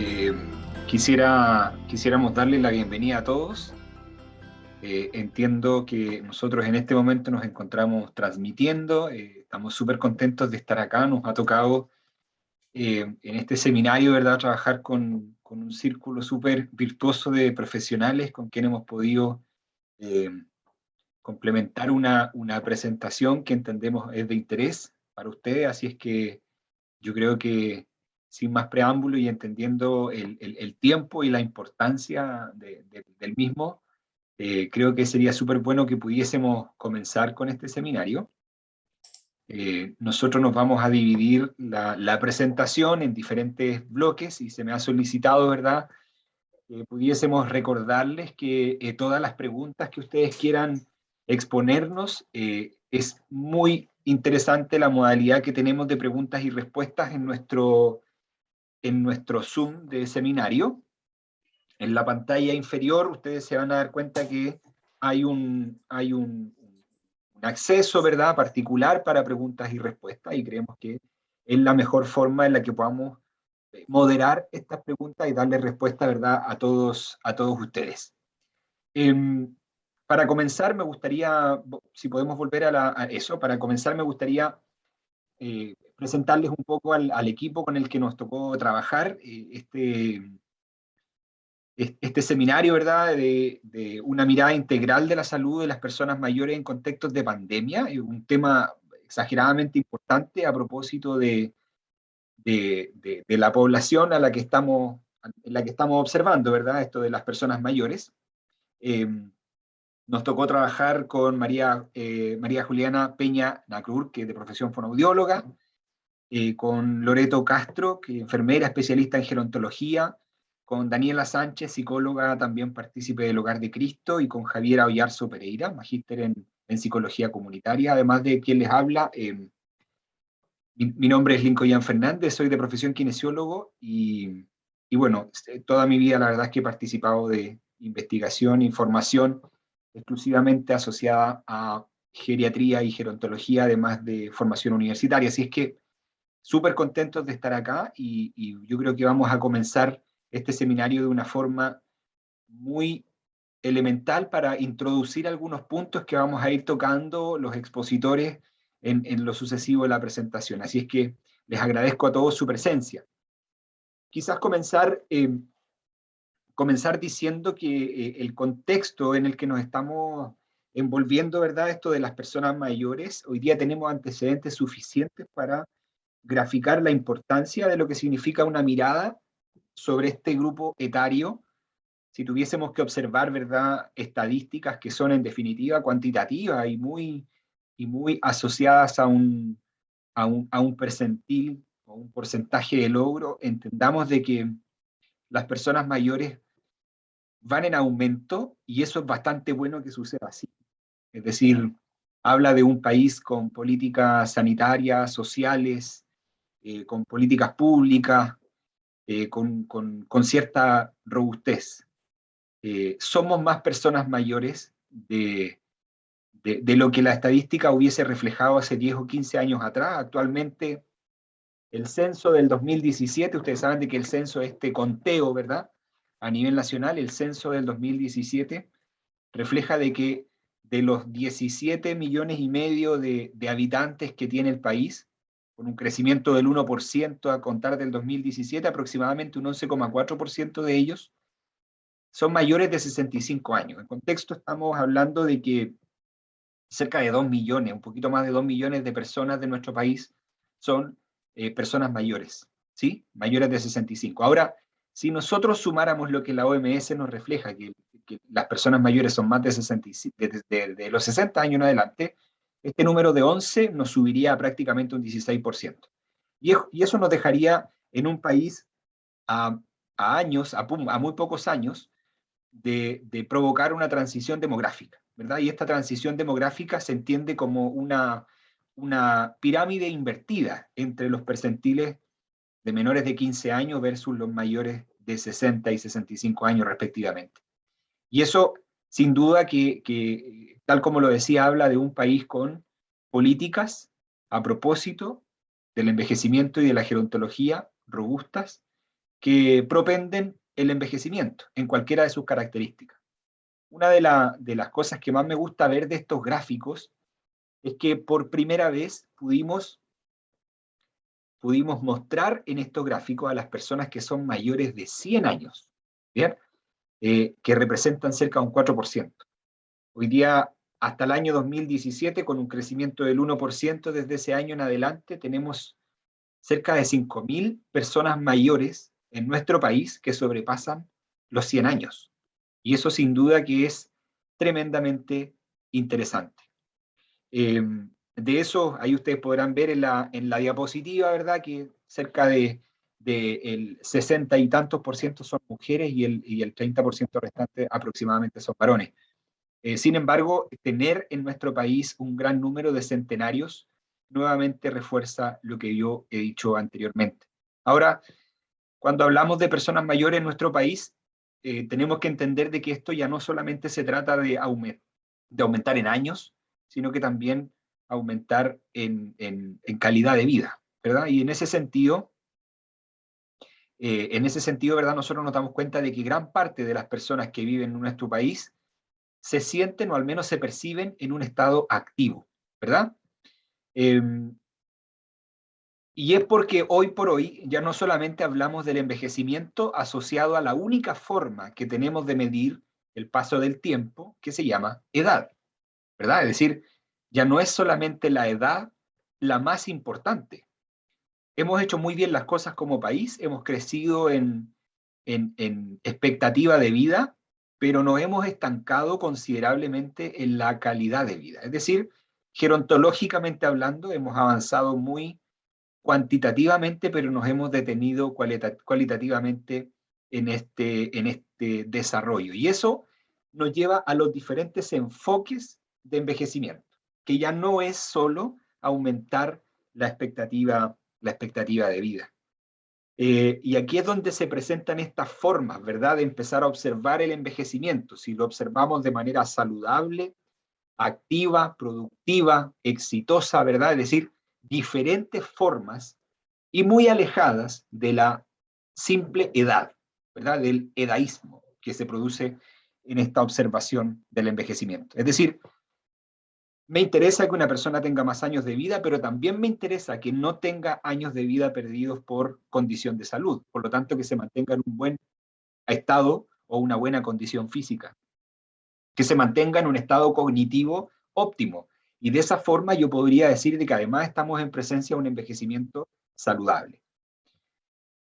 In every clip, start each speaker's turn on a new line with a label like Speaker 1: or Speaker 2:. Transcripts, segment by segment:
Speaker 1: Eh, quisiéramos darle la bienvenida a todos. Entiendo que nosotros en este momento nos encontramos transmitiendo, estamos súper contentos de estar acá. Nos ha tocado en este seminario, ¿verdad?, trabajar con un círculo súper virtuoso de profesionales con quien hemos podido eh, complementar una presentación que entendemos es de interés para ustedes, así es que yo creo que sin más preámbulo y entendiendo el tiempo y la importancia del mismo, creo que sería súper bueno que pudiésemos comenzar con este seminario. Nosotros nos vamos a dividir la presentación en diferentes bloques y se me ha solicitado, ¿verdad?, que pudiésemos recordarles que todas las preguntas que ustedes quieran exponernos, es muy interesante la modalidad que tenemos de preguntas y respuestas en nuestro Zoom de seminario. En la pantalla inferior ustedes se van a dar cuenta que hay un acceso, ¿verdad?, particular para preguntas y respuestas, y creemos que es la mejor forma en la que podamos moderar estas preguntas y darle respuesta, ¿verdad?, a todos ustedes. Para comenzar, me gustaría, si podemos volver a eso, para comenzar me gustaría presentarles un poco al equipo con el que nos tocó trabajar este seminario, ¿verdad?, de una mirada integral de la salud de las personas mayores en contextos de pandemia, un tema exageradamente importante a propósito de la población en la que estamos observando, ¿verdad?, esto de las personas mayores. Eh, Nos tocó trabajar con María Juliana Peña Nacrur, que es de profesión fonoaudióloga, con Loreto Castro, que es enfermera especialista en gerontología, con Daniela Sánchez, psicóloga también partícipe del Hogar de Cristo, y con Javiera Oyarzo Pereira, magíster en psicología comunitaria, además de quien les habla. Mi nombre es Lincoln Fernández, soy de profesión kinesiólogo y bueno, toda mi vida la verdad es que he participado de investigación, información exclusivamente asociada a geriatría y gerontología, además de formación universitaria. Así es que súper contentos de estar acá y yo creo que vamos a comenzar este seminario de una forma muy elemental para introducir algunos puntos que vamos a ir tocando los expositores en lo sucesivo de la presentación. Así es que les agradezco a todos su presencia. Quizás comenzar diciendo que el contexto en el que nos estamos envolviendo, ¿verdad?, esto de las personas mayores, hoy día tenemos antecedentes suficientes para graficar la importancia de lo que significa una mirada sobre este grupo etario. Si tuviésemos que observar, ¿verdad?, estadísticas que son en definitiva cuantitativas y muy asociadas a un percentil o un porcentaje de logro, entendamos de que las personas mayores van en aumento y eso es bastante bueno que suceda así. Es decir, habla de un país con políticas sanitarias, sociales, con políticas públicas, con cierta robustez. Somos más personas mayores de lo que la estadística hubiese reflejado hace 10 o 15 años atrás. Actualmente, el censo del 2017, ustedes saben de que el censo, este conteo, ¿verdad?, a nivel nacional, el censo del 2017 refleja de que de los 17 millones y medio de habitantes que tiene el país, con un crecimiento del 1% a contar del 2017, aproximadamente un 11,4% de ellos son mayores de 65 años. En contexto, estamos hablando de que cerca de 2 millones, un poquito más de 2 millones de personas de nuestro país son personas mayores, ¿sí? Mayores de 65. Ahora, si nosotros sumáramos lo que la OMS nos refleja, que las personas mayores son más de 65, de los 60 años en adelante, este número de 11 nos subiría a prácticamente un 16%. Y eso nos dejaría en un país a, a muy pocos años, de provocar una transición demográfica, ¿verdad? Y esta transición demográfica se entiende como una pirámide invertida entre los percentiles de menores de 15 años versus los mayores de 60 y 65 años respectivamente. Y eso, sin duda, que tal como lo decía, habla de un país con políticas a propósito del envejecimiento y de la gerontología robustas, que propenden el envejecimiento en cualquiera de sus características. Una de las cosas que más me gusta ver de estos gráficos es que por primera vez pudimos mostrar en estos gráficos a las personas que son mayores de 100 años, ¿bien? Que representan cerca de un 4%. Hoy día, hasta el año 2017, con un crecimiento del 1% desde ese año en adelante, tenemos cerca de 5.000 personas mayores en nuestro país que sobrepasan los 100 años. Y eso sin duda que es tremendamente interesante. De eso, ahí ustedes podrán ver en la diapositiva, ¿verdad? Que cerca de el 60 y tantos por ciento son mujeres y el 30% restante aproximadamente son varones. Sin embargo, tener en nuestro país un gran número de centenarios nuevamente refuerza lo que yo he dicho anteriormente. Ahora, cuando hablamos de personas mayores en nuestro país, tenemos que entender de que esto ya no solamente se trata de aumentar en años, sino que también aumentar en calidad de vida, ¿verdad? Y en ese sentido, ¿verdad? Nosotros nos damos cuenta de que gran parte de las personas que viven en nuestro país se sienten o al menos se perciben en un estado activo, ¿verdad? Y es porque hoy por hoy ya no solamente hablamos del envejecimiento asociado a la única forma que tenemos de medir el paso del tiempo, que se llama edad, ¿verdad? Es decir, ya no es solamente la edad la más importante. Hemos hecho muy bien las cosas como país, hemos crecido en expectativa de vida, pero nos hemos estancado considerablemente en la calidad de vida. Es decir, gerontológicamente hablando, hemos avanzado muy cuantitativamente, pero nos hemos detenido cualitativamente en este desarrollo. Y eso nos lleva a los diferentes enfoques de envejecimiento, que ya no es solo aumentar la expectativa de vida. Y aquí es donde se presentan estas formas, ¿verdad?, de empezar a observar el envejecimiento. Si lo observamos de manera saludable, activa, productiva, exitosa, ¿verdad? Es decir, diferentes formas y muy alejadas de la simple edad, ¿verdad? Del edaísmo que se produce en esta observación del envejecimiento. Es decir, me interesa que una persona tenga más años de vida, pero también me interesa que no tenga años de vida perdidos por condición de salud, por lo tanto que se mantenga en un buen estado o una buena condición física, que se mantenga en un estado cognitivo óptimo. Y de esa forma yo podría decir de que además estamos en presencia de un envejecimiento saludable.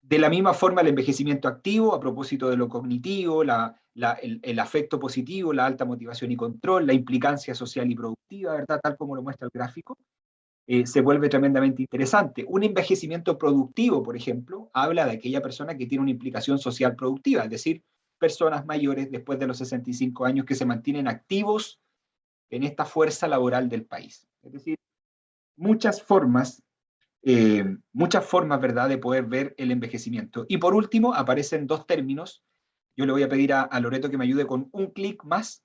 Speaker 1: De la misma forma, el envejecimiento activo, a propósito de lo cognitivo, el afecto positivo, la alta motivación y control, la implicancia social y productiva, ¿verdad? Tal como lo muestra el gráfico, se vuelve tremendamente interesante. Un envejecimiento productivo, por ejemplo, habla de aquella persona que tiene una implicación social productiva, es decir, personas mayores después de los 65 años que se mantienen activos en esta fuerza laboral del país. Es decir, muchas formas, ¿verdad?, de poder ver el envejecimiento. Y por último, aparecen dos términos. Yo le voy a pedir a Loreto que me ayude con un clic más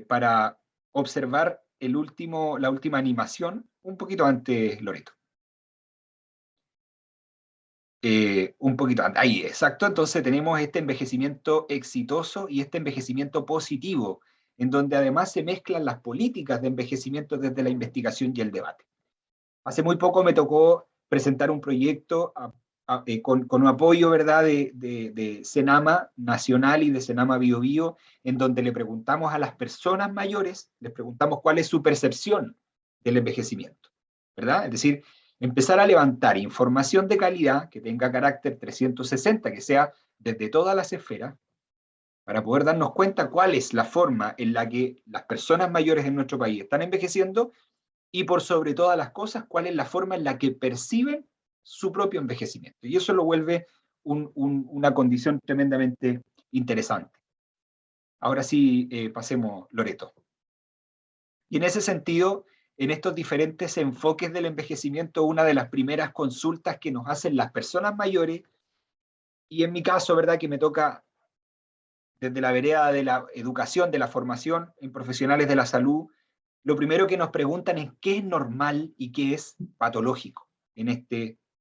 Speaker 1: para observar la última animación, un poquito antes, Loreto. Un poquito antes, ahí, exacto. Entonces tenemos este envejecimiento exitoso y este envejecimiento positivo, en donde además se mezclan las políticas de envejecimiento desde la investigación y el debate. Hace muy poco me tocó presentar un proyecto con un apoyo, ¿verdad?, de Senama Nacional y de Senama Bio Bio, en donde le preguntamos a las personas mayores, les preguntamos cuál es su percepción del envejecimiento, ¿verdad? Es decir, empezar a levantar información de calidad que tenga carácter 360, que sea desde todas las esferas, para poder darnos cuenta cuál es la forma en la que las personas mayores en nuestro país están envejeciendo y por sobre todas las cosas, cuál es la forma en la que perciben su propio envejecimiento. Y eso lo vuelve una condición tremendamente interesante. Ahora sí, pasemos, Loreto. Y en ese sentido, en estos diferentes enfoques del envejecimiento, una de las primeras consultas que nos hacen las personas mayores, y en mi caso, ¿verdad?, que me toca desde la vereda de la educación, de la formación en profesionales de la salud, lo primero que nos preguntan es qué es normal y qué es patológico en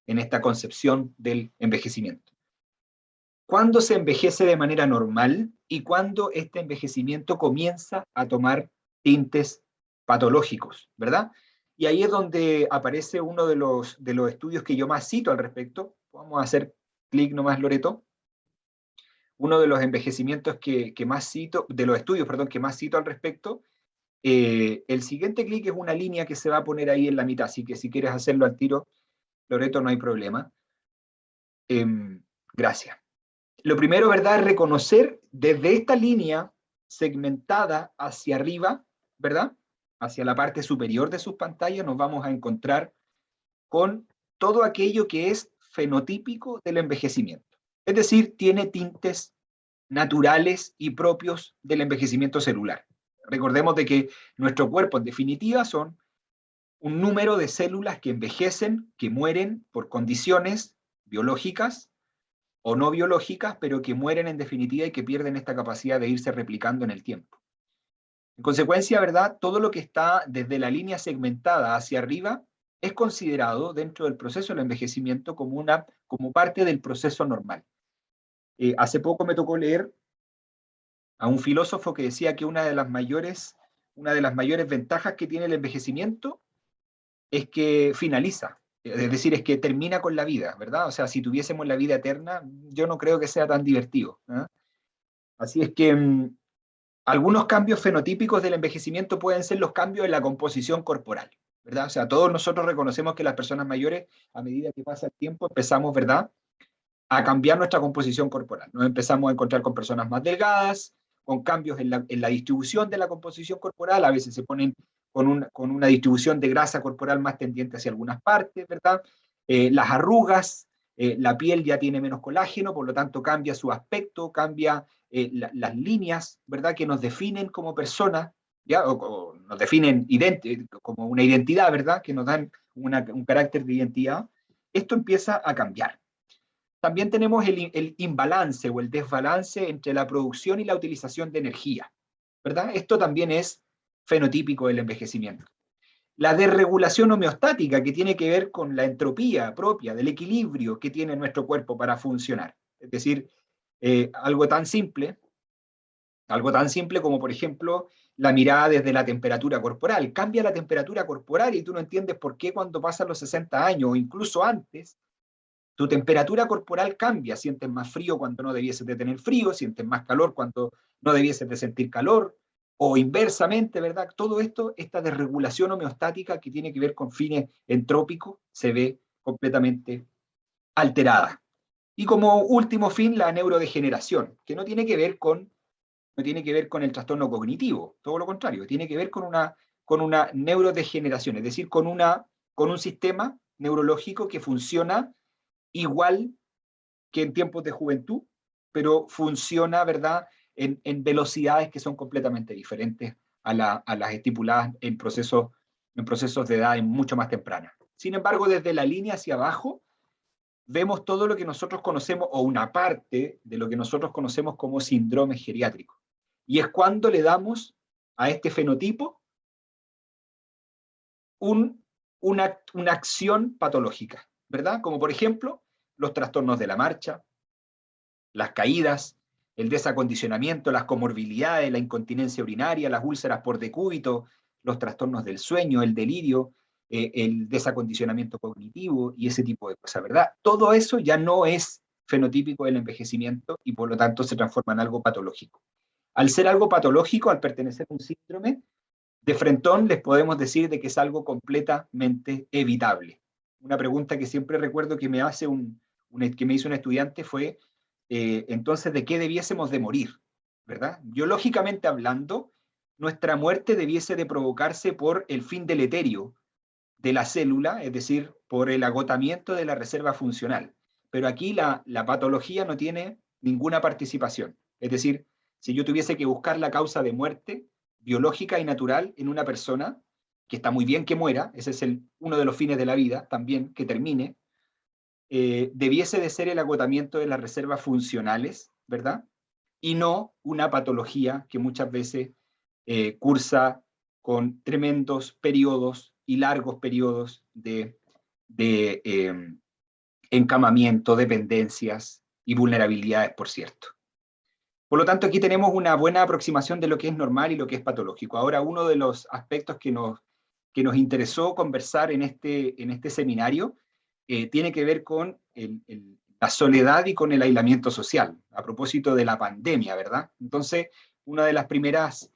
Speaker 1: esta concepción del envejecimiento. cuándo se envejece de manera normal y cuándo este envejecimiento comienza a tomar tintes patológicos, ¿verdad? Y ahí es donde aparece uno de los estudios que yo más cito al respecto. Vamos a hacer clic nomás, Loreto. Uno de los envejecimientos que más cito, de los estudios, perdón, que más cito al respecto, el siguiente clic es una línea que se va a poner ahí en la mitad, así que si quieres hacerlo al tiro, Loreto, no hay problema. Gracias. Lo primero, ¿verdad?, es reconocer desde esta línea segmentada hacia arriba, ¿verdad?, hacia la parte superior de sus pantallas, nos vamos a encontrar con todo aquello que es fenotípico del envejecimiento. Es decir, tiene tintes naturales y propios del envejecimiento celular. Recordemos de que nuestro cuerpo, en definitiva, son un número de células que envejecen, que mueren por condiciones biológicas o no biológicas, pero que mueren en definitiva y que pierden esta capacidad de irse replicando en el tiempo. En consecuencia, ¿verdad?, todo lo que está desde la línea segmentada hacia arriba es considerado dentro del proceso del envejecimiento como parte del proceso normal. Hace poco me tocó leer a un filósofo que decía que una de las mayores ventajas que tiene el envejecimiento es que finaliza, es decir, es que termina con la vida, ¿verdad? O sea, si tuviésemos la vida eterna, yo no creo que sea tan divertido, ¿eh? Así es que algunos cambios fenotípicos del envejecimiento pueden ser los cambios en la composición corporal, ¿verdad? O sea, todos nosotros reconocemos que las personas mayores, a medida que pasa el tiempo, empezamos, ¿verdad?, a cambiar nuestra composición corporal. Nos empezamos a encontrar con personas más delgadas, con cambios en la distribución de la composición corporal, a veces se ponen con una distribución de grasa corporal más tendiente hacia algunas partes, ¿verdad? Las arrugas, la piel ya tiene menos colágeno, por lo tanto cambia su aspecto, cambia las líneas, ¿verdad?, que nos definen como personas, ¿ya? O nos definen como una identidad, ¿verdad?, que nos dan un carácter de identidad. Esto empieza a cambiar. También tenemos el imbalance o el desbalance entre la producción y la utilización de energía, ¿verdad? Esto también es fenotípico del envejecimiento. La desregulación homeostática, que tiene que ver con la entropía propia, del equilibrio que tiene nuestro cuerpo para funcionar. Es decir, algo tan simple como, por ejemplo, la mirada desde la temperatura corporal. Cambia la temperatura corporal y tú no entiendes por qué cuando pasan los 60 años o incluso antes, tu temperatura corporal cambia, sientes más frío cuando no debieses de tener frío, sientes más calor cuando no debieses de sentir calor, o inversamente, ¿verdad? Todo esto, esta desregulación homeostática que tiene que ver con fines entrópicos, se ve completamente alterada. Y como último fin, la neurodegeneración, que no tiene que ver con el trastorno cognitivo, todo lo contrario, tiene que ver con una neurodegeneración, es decir, con un sistema neurológico que funciona igual que en tiempos de juventud, pero funciona, ¿verdad?, en velocidades que son completamente diferentes a las estipuladas en procesos de edad mucho más temprana. Sin embargo, desde la línea hacia abajo, vemos todo lo que nosotros conocemos, o una parte de lo que nosotros conocemos como síndrome geriátrico. Y es cuando le damos a este fenotipo una acción patológica, ¿verdad? Como por ejemplo, los trastornos de la marcha, las caídas, el desacondicionamiento, las comorbilidades, la incontinencia urinaria, las úlceras por decúbito, los trastornos del sueño, el delirio, el desacondicionamiento cognitivo y ese tipo de cosas, ¿verdad? Todo eso ya no es fenotípico del envejecimiento y por lo tanto se transforma en algo patológico. Al ser algo patológico, al pertenecer a un síndrome, de frentón les podemos decir de que es algo completamente evitable. Una pregunta que siempre recuerdo que me hizo un estudiante fue, entonces, ¿de qué debiésemos de morir? ¿Verdad? Biológicamente hablando, nuestra muerte debiese de provocarse por el fin deleterio de la célula, es decir, por el agotamiento de la reserva funcional. Pero aquí la patología no tiene ninguna participación. Es decir, si yo tuviese que buscar la causa de muerte biológica y natural en una persona, que está muy bien que muera, ese es uno de los fines de la vida, también que termine, debiese de ser el agotamiento de las reservas funcionales, ¿verdad? Y no una patología que muchas veces cursa con tremendos periodos y largos periodos de encamamiento, dependencias, y vulnerabilidades, por cierto. Por lo tanto, aquí tenemos una buena aproximación de lo que es normal y lo que es patológico. Ahora, uno de los aspectos que nos interesó conversar en este seminario tiene que ver con la soledad y con el aislamiento social, a propósito de la pandemia, ¿verdad? Entonces, una de las primeras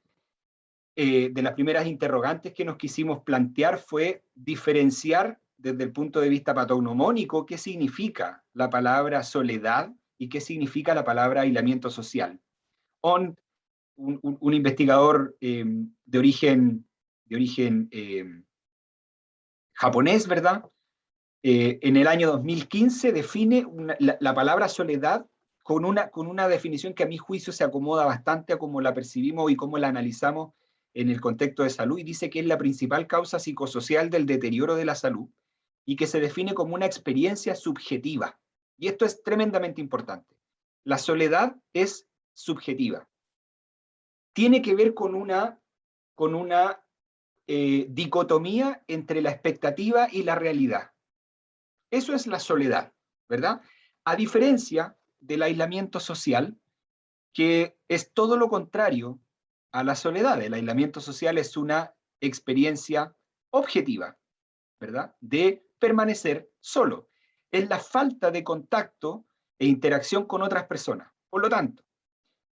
Speaker 1: interrogantes que nos quisimos plantear fue diferenciar desde el punto de vista patognomónico qué significa la palabra soledad y qué significa la palabra aislamiento social. Un investigador de origen japonés, ¿verdad? En el año 2015 define la palabra soledad con una definición que a mi juicio se acomoda bastante a cómo la percibimos y cómo la analizamos en el contexto de salud, y dice que es la principal causa psicosocial del deterioro de la salud y que se define como una experiencia subjetiva. Y esto es tremendamente importante. La soledad es subjetiva. Tiene que ver con una dicotomía entre la expectativa y la realidad. Eso es la soledad, ¿verdad? A diferencia del aislamiento social, que es todo lo contrario a la soledad. El aislamiento social es una experiencia objetiva, ¿verdad? De permanecer solo. Es la falta de contacto e interacción con otras personas. Por lo tanto,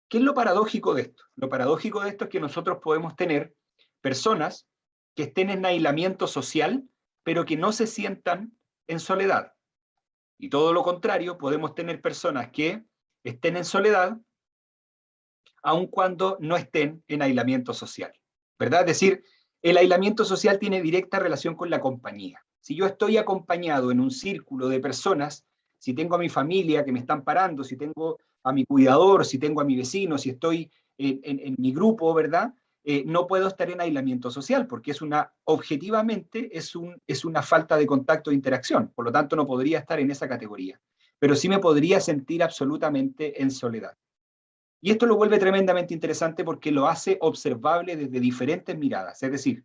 Speaker 1: ¿qué es lo paradójico de esto? Lo paradójico de esto es que nosotros podemos tener personas que estén en aislamiento social, pero que no se sientan en soledad. Y todo lo contrario, podemos tener personas que estén en soledad, aun cuando no estén en aislamiento social, ¿verdad? Es decir, el aislamiento social tiene directa relación con la compañía. Si yo estoy acompañado en un círculo de personas, si tengo a mi familia que me están parando, si tengo a mi cuidador, si tengo a mi vecino, si estoy en mi grupo, ¿verdad? No puedo estar en aislamiento social porque objetivamente es una falta de contacto e interacción. Por lo tanto, no podría estar en esa categoría. Pero sí me podría sentir absolutamente en soledad. Y esto lo vuelve tremendamente interesante porque lo hace observable desde diferentes miradas. Es decir,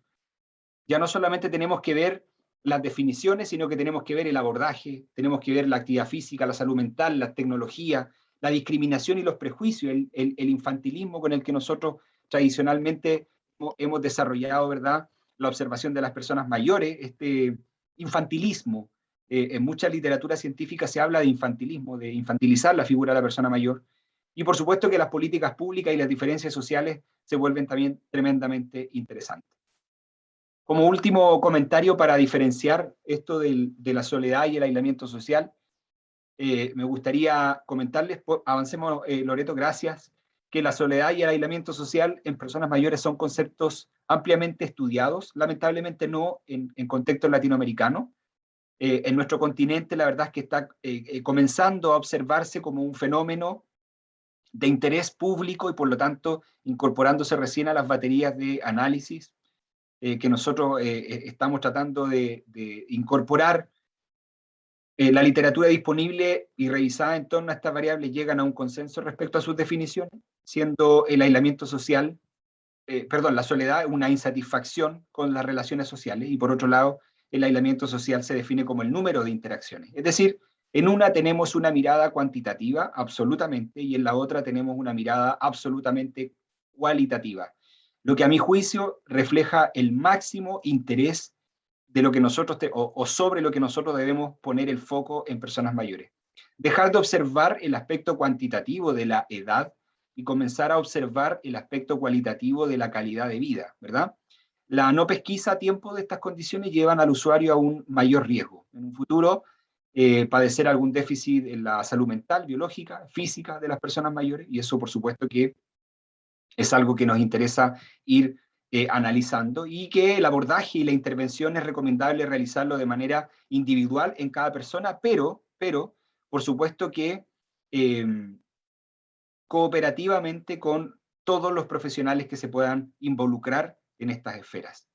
Speaker 1: ya no solamente tenemos que ver las definiciones, sino que tenemos que ver el abordaje, tenemos que ver la actividad física, la salud mental, la tecnología, la discriminación y los prejuicios, el infantilismo con el que nosotros tradicionalmente hemos desarrollado, ¿verdad? La observación de las personas mayores, este infantilismo. En mucha literatura científica se habla de infantilismo, de infantilizar la figura de la persona mayor. Y por supuesto que las políticas públicas y las diferencias sociales se vuelven también tremendamente interesantes. Como último comentario para diferenciar esto de la soledad y el aislamiento social, me gustaría comentarles, avancemos, Loreto, gracias, que la soledad y el aislamiento social en personas mayores son conceptos ampliamente estudiados, lamentablemente no en contexto latinoamericano. En nuestro continente la verdad es que está comenzando a observarse como un fenómeno de interés público y por lo tanto incorporándose recién a las baterías de análisis que nosotros estamos tratando de incorporar. La literatura disponible y revisada en torno a estas variables llegan a un consenso respecto a sus definiciones, siendo el aislamiento social, la soledad una insatisfacción con las relaciones sociales, y por otro lado, el aislamiento social se define como el número de interacciones. Es decir, en una tenemos una mirada cuantitativa, absolutamente, y en la otra tenemos una mirada absolutamente cualitativa, lo que a mi juicio refleja el máximo interés de lo que nosotros, o sobre lo que nosotros debemos poner el foco en personas mayores. Dejar de observar el aspecto cuantitativo de la edad y comenzar a observar el aspecto cualitativo de la calidad de vida, ¿verdad? La no pesquisa a tiempo de estas condiciones llevan al usuario a un mayor riesgo. En un futuro, padecer algún déficit en la salud mental, biológica, física de las personas mayores, y eso por supuesto que es algo que nos interesa ir analizando, y que el abordaje y la intervención es recomendable realizarlo de manera individual en cada persona, pero por supuesto que eh, cooperativamente con todos los profesionales que se puedan involucrar en estas esferas.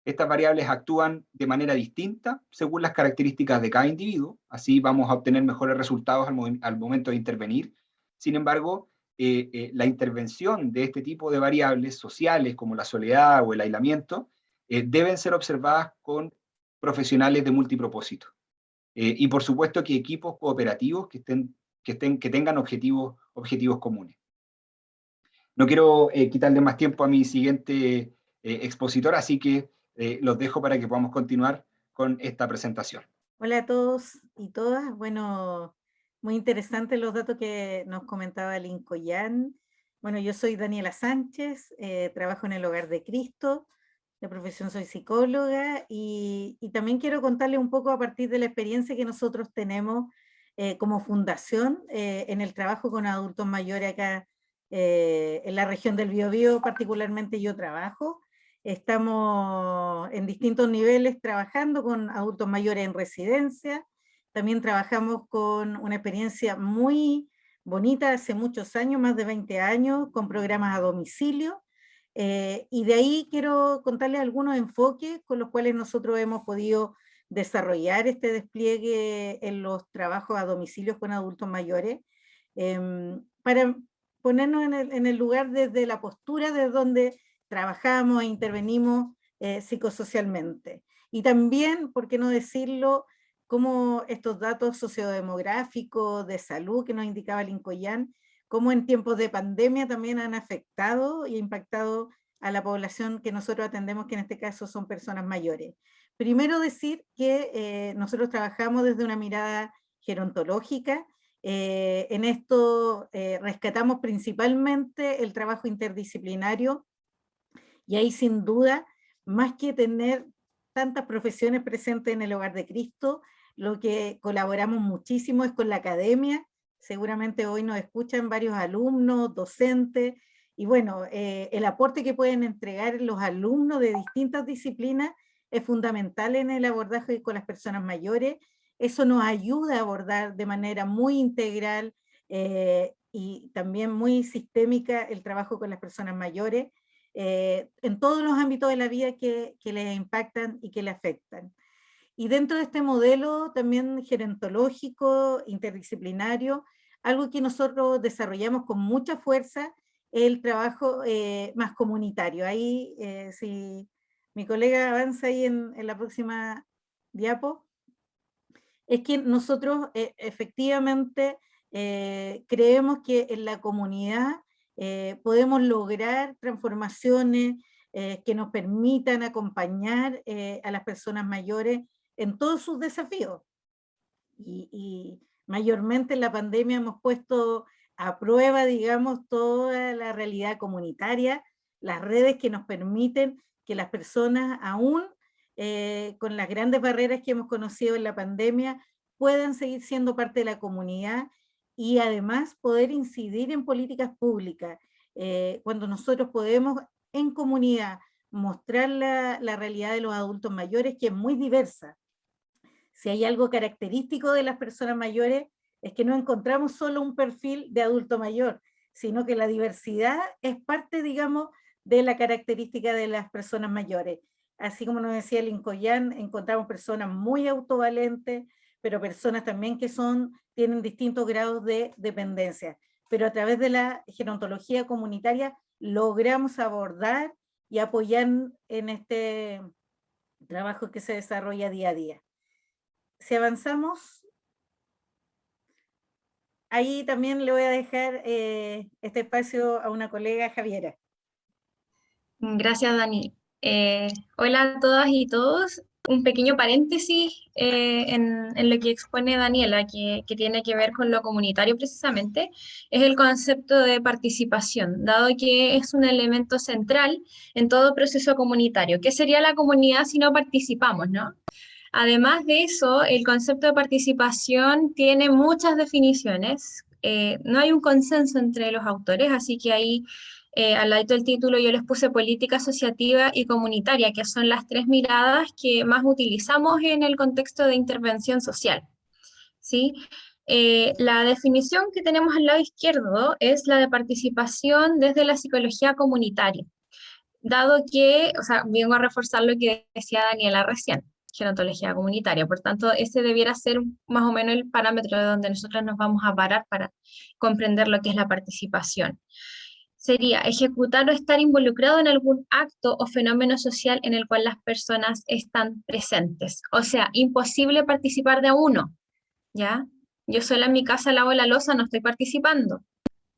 Speaker 1: Estas variables actúan de manera distinta según las características de cada individuo, así vamos a obtener mejores resultados al momento de intervenir. Sin embargo, la intervención de este tipo de variables sociales como la soledad o el aislamiento deben ser observadas con profesionales de multipropósito. Y por supuesto que equipos cooperativos que que tengan objetivos comunes. No quiero quitarle más tiempo a mi siguiente expositor, así que los dejo para que podamos continuar con esta presentación.
Speaker 2: Hola a todos y todas. Bueno, muy interesantes los datos que nos comentaba Lincoln. Bueno, yo soy Daniela Sánchez, trabajo en el Hogar de Cristo, de profesión soy psicóloga y también quiero contarles un poco a partir de la experiencia que nosotros tenemos como fundación en el trabajo con adultos mayores acá en la región del Biobío, particularmente yo trabajo. Estamos en distintos niveles trabajando con adultos mayores en residencia. También trabajamos con una experiencia muy bonita hace muchos años, más de 20 años, con programas a domicilio. Y de ahí quiero contarles algunos enfoques con los cuales nosotros hemos podido desarrollar este despliegue en los trabajos a domicilio con adultos mayores, para ponernos en el lugar desde la postura de donde trabajamos e intervenimos psicosocialmente. Y también, por qué no decirlo, cómo estos datos sociodemográficos de salud que nos indicaba Lincoln, cómo en tiempos de pandemia también han afectado y impactado a la población que nosotros atendemos, que en este caso son personas mayores. Primero decir que nosotros trabajamos desde una mirada gerontológica. En esto rescatamos principalmente el trabajo interdisciplinario, y ahí sin duda, más que tener tantas profesiones presentes en el Hogar de Cristo, lo que colaboramos muchísimo es con la academia. Seguramente hoy nos escuchan varios alumnos, docentes, y bueno, el aporte que pueden entregar los alumnos de distintas disciplinas es fundamental en el abordaje con las personas mayores. Eso nos ayuda a abordar de manera muy integral y también muy sistémica el trabajo con las personas mayores, en todos los ámbitos de la vida que les impactan y que le afectan. Y dentro de este modelo también gerontológico, interdisciplinario, algo que nosotros desarrollamos con mucha fuerza es el trabajo más comunitario. Ahí, si mi colega avanza ahí en la próxima diapo, es que nosotros efectivamente creemos que en la comunidad podemos lograr transformaciones que nos permitan acompañar a las personas mayores en todos sus desafíos. Y mayormente en la pandemia hemos puesto a prueba, digamos, toda la realidad comunitaria, las redes que nos permiten que las personas, aún con las grandes barreras que hemos conocido en la pandemia, puedan seguir siendo parte de la comunidad y además poder incidir en políticas públicas. Cuando nosotros podemos en comunidad mostrar la realidad de los adultos mayores, que es muy diversa. Si hay algo característico de las personas mayores, es que no encontramos solo un perfil de adulto mayor, sino que la diversidad es parte, digamos, de la característica de las personas mayores. Así como nos decía Lincoln, encontramos personas muy autovalentes, pero personas también que tienen distintos grados de dependencia. Pero a través de la gerontología comunitaria logramos abordar y apoyar en este trabajo que se desarrolla día a día. Si avanzamos, ahí también le voy a dejar este espacio a una colega, Javiera.
Speaker 3: Gracias, Dani. Hola a todas y todos. Un pequeño paréntesis en lo que expone Daniela, que tiene que ver con lo comunitario precisamente, es el concepto de participación, dado que es un elemento central en todo proceso comunitario. ¿Qué sería la comunidad si no participamos, no? Además de eso, el concepto de participación tiene muchas definiciones. No hay un consenso entre los autores, así que ahí, al lado del título, yo les puse política asociativa y comunitaria, que son las tres miradas que más utilizamos en el contexto de intervención social, ¿sí? La definición que tenemos al lado izquierdo es la de participación desde la psicología comunitaria, dado que, o sea, vengo a reforzar lo que decía Daniela recién, gerontología comunitaria. Por tanto, ese debiera ser más o menos el parámetro de donde nosotros nos vamos a parar para comprender lo que es la participación. Sería ejecutar o estar involucrado en algún acto o fenómeno social en el cual las personas están presentes. O sea, imposible participar de uno, ¿ya? Yo sola en mi casa lavo la loza, no estoy participando.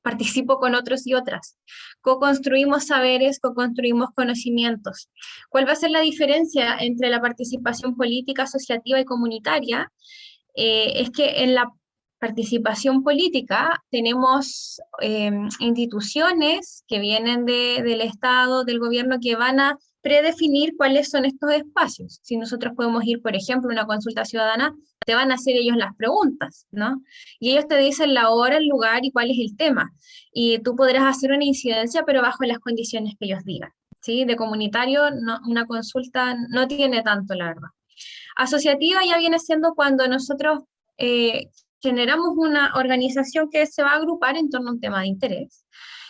Speaker 3: Participo con otros y otras. Co-construimos saberes, co-construimos conocimientos. ¿Cuál va a ser la diferencia entre la participación política, asociativa y comunitaria? Es que en la participación política tenemos instituciones que vienen del Estado, del gobierno, que van a predefinir cuáles son estos espacios. Si nosotros podemos ir, por ejemplo, a una consulta ciudadana, te van a hacer ellos las preguntas, ¿no? Y ellos te dicen la hora, el lugar y cuál es el tema. Y tú podrás hacer una incidencia, pero bajo las condiciones que ellos digan, ¿sí? De comunitario, no, una consulta no tiene tanto, la verdad. Asociativa ya viene siendo cuando nosotros generamos una organización que se va a agrupar en torno a un tema de interés.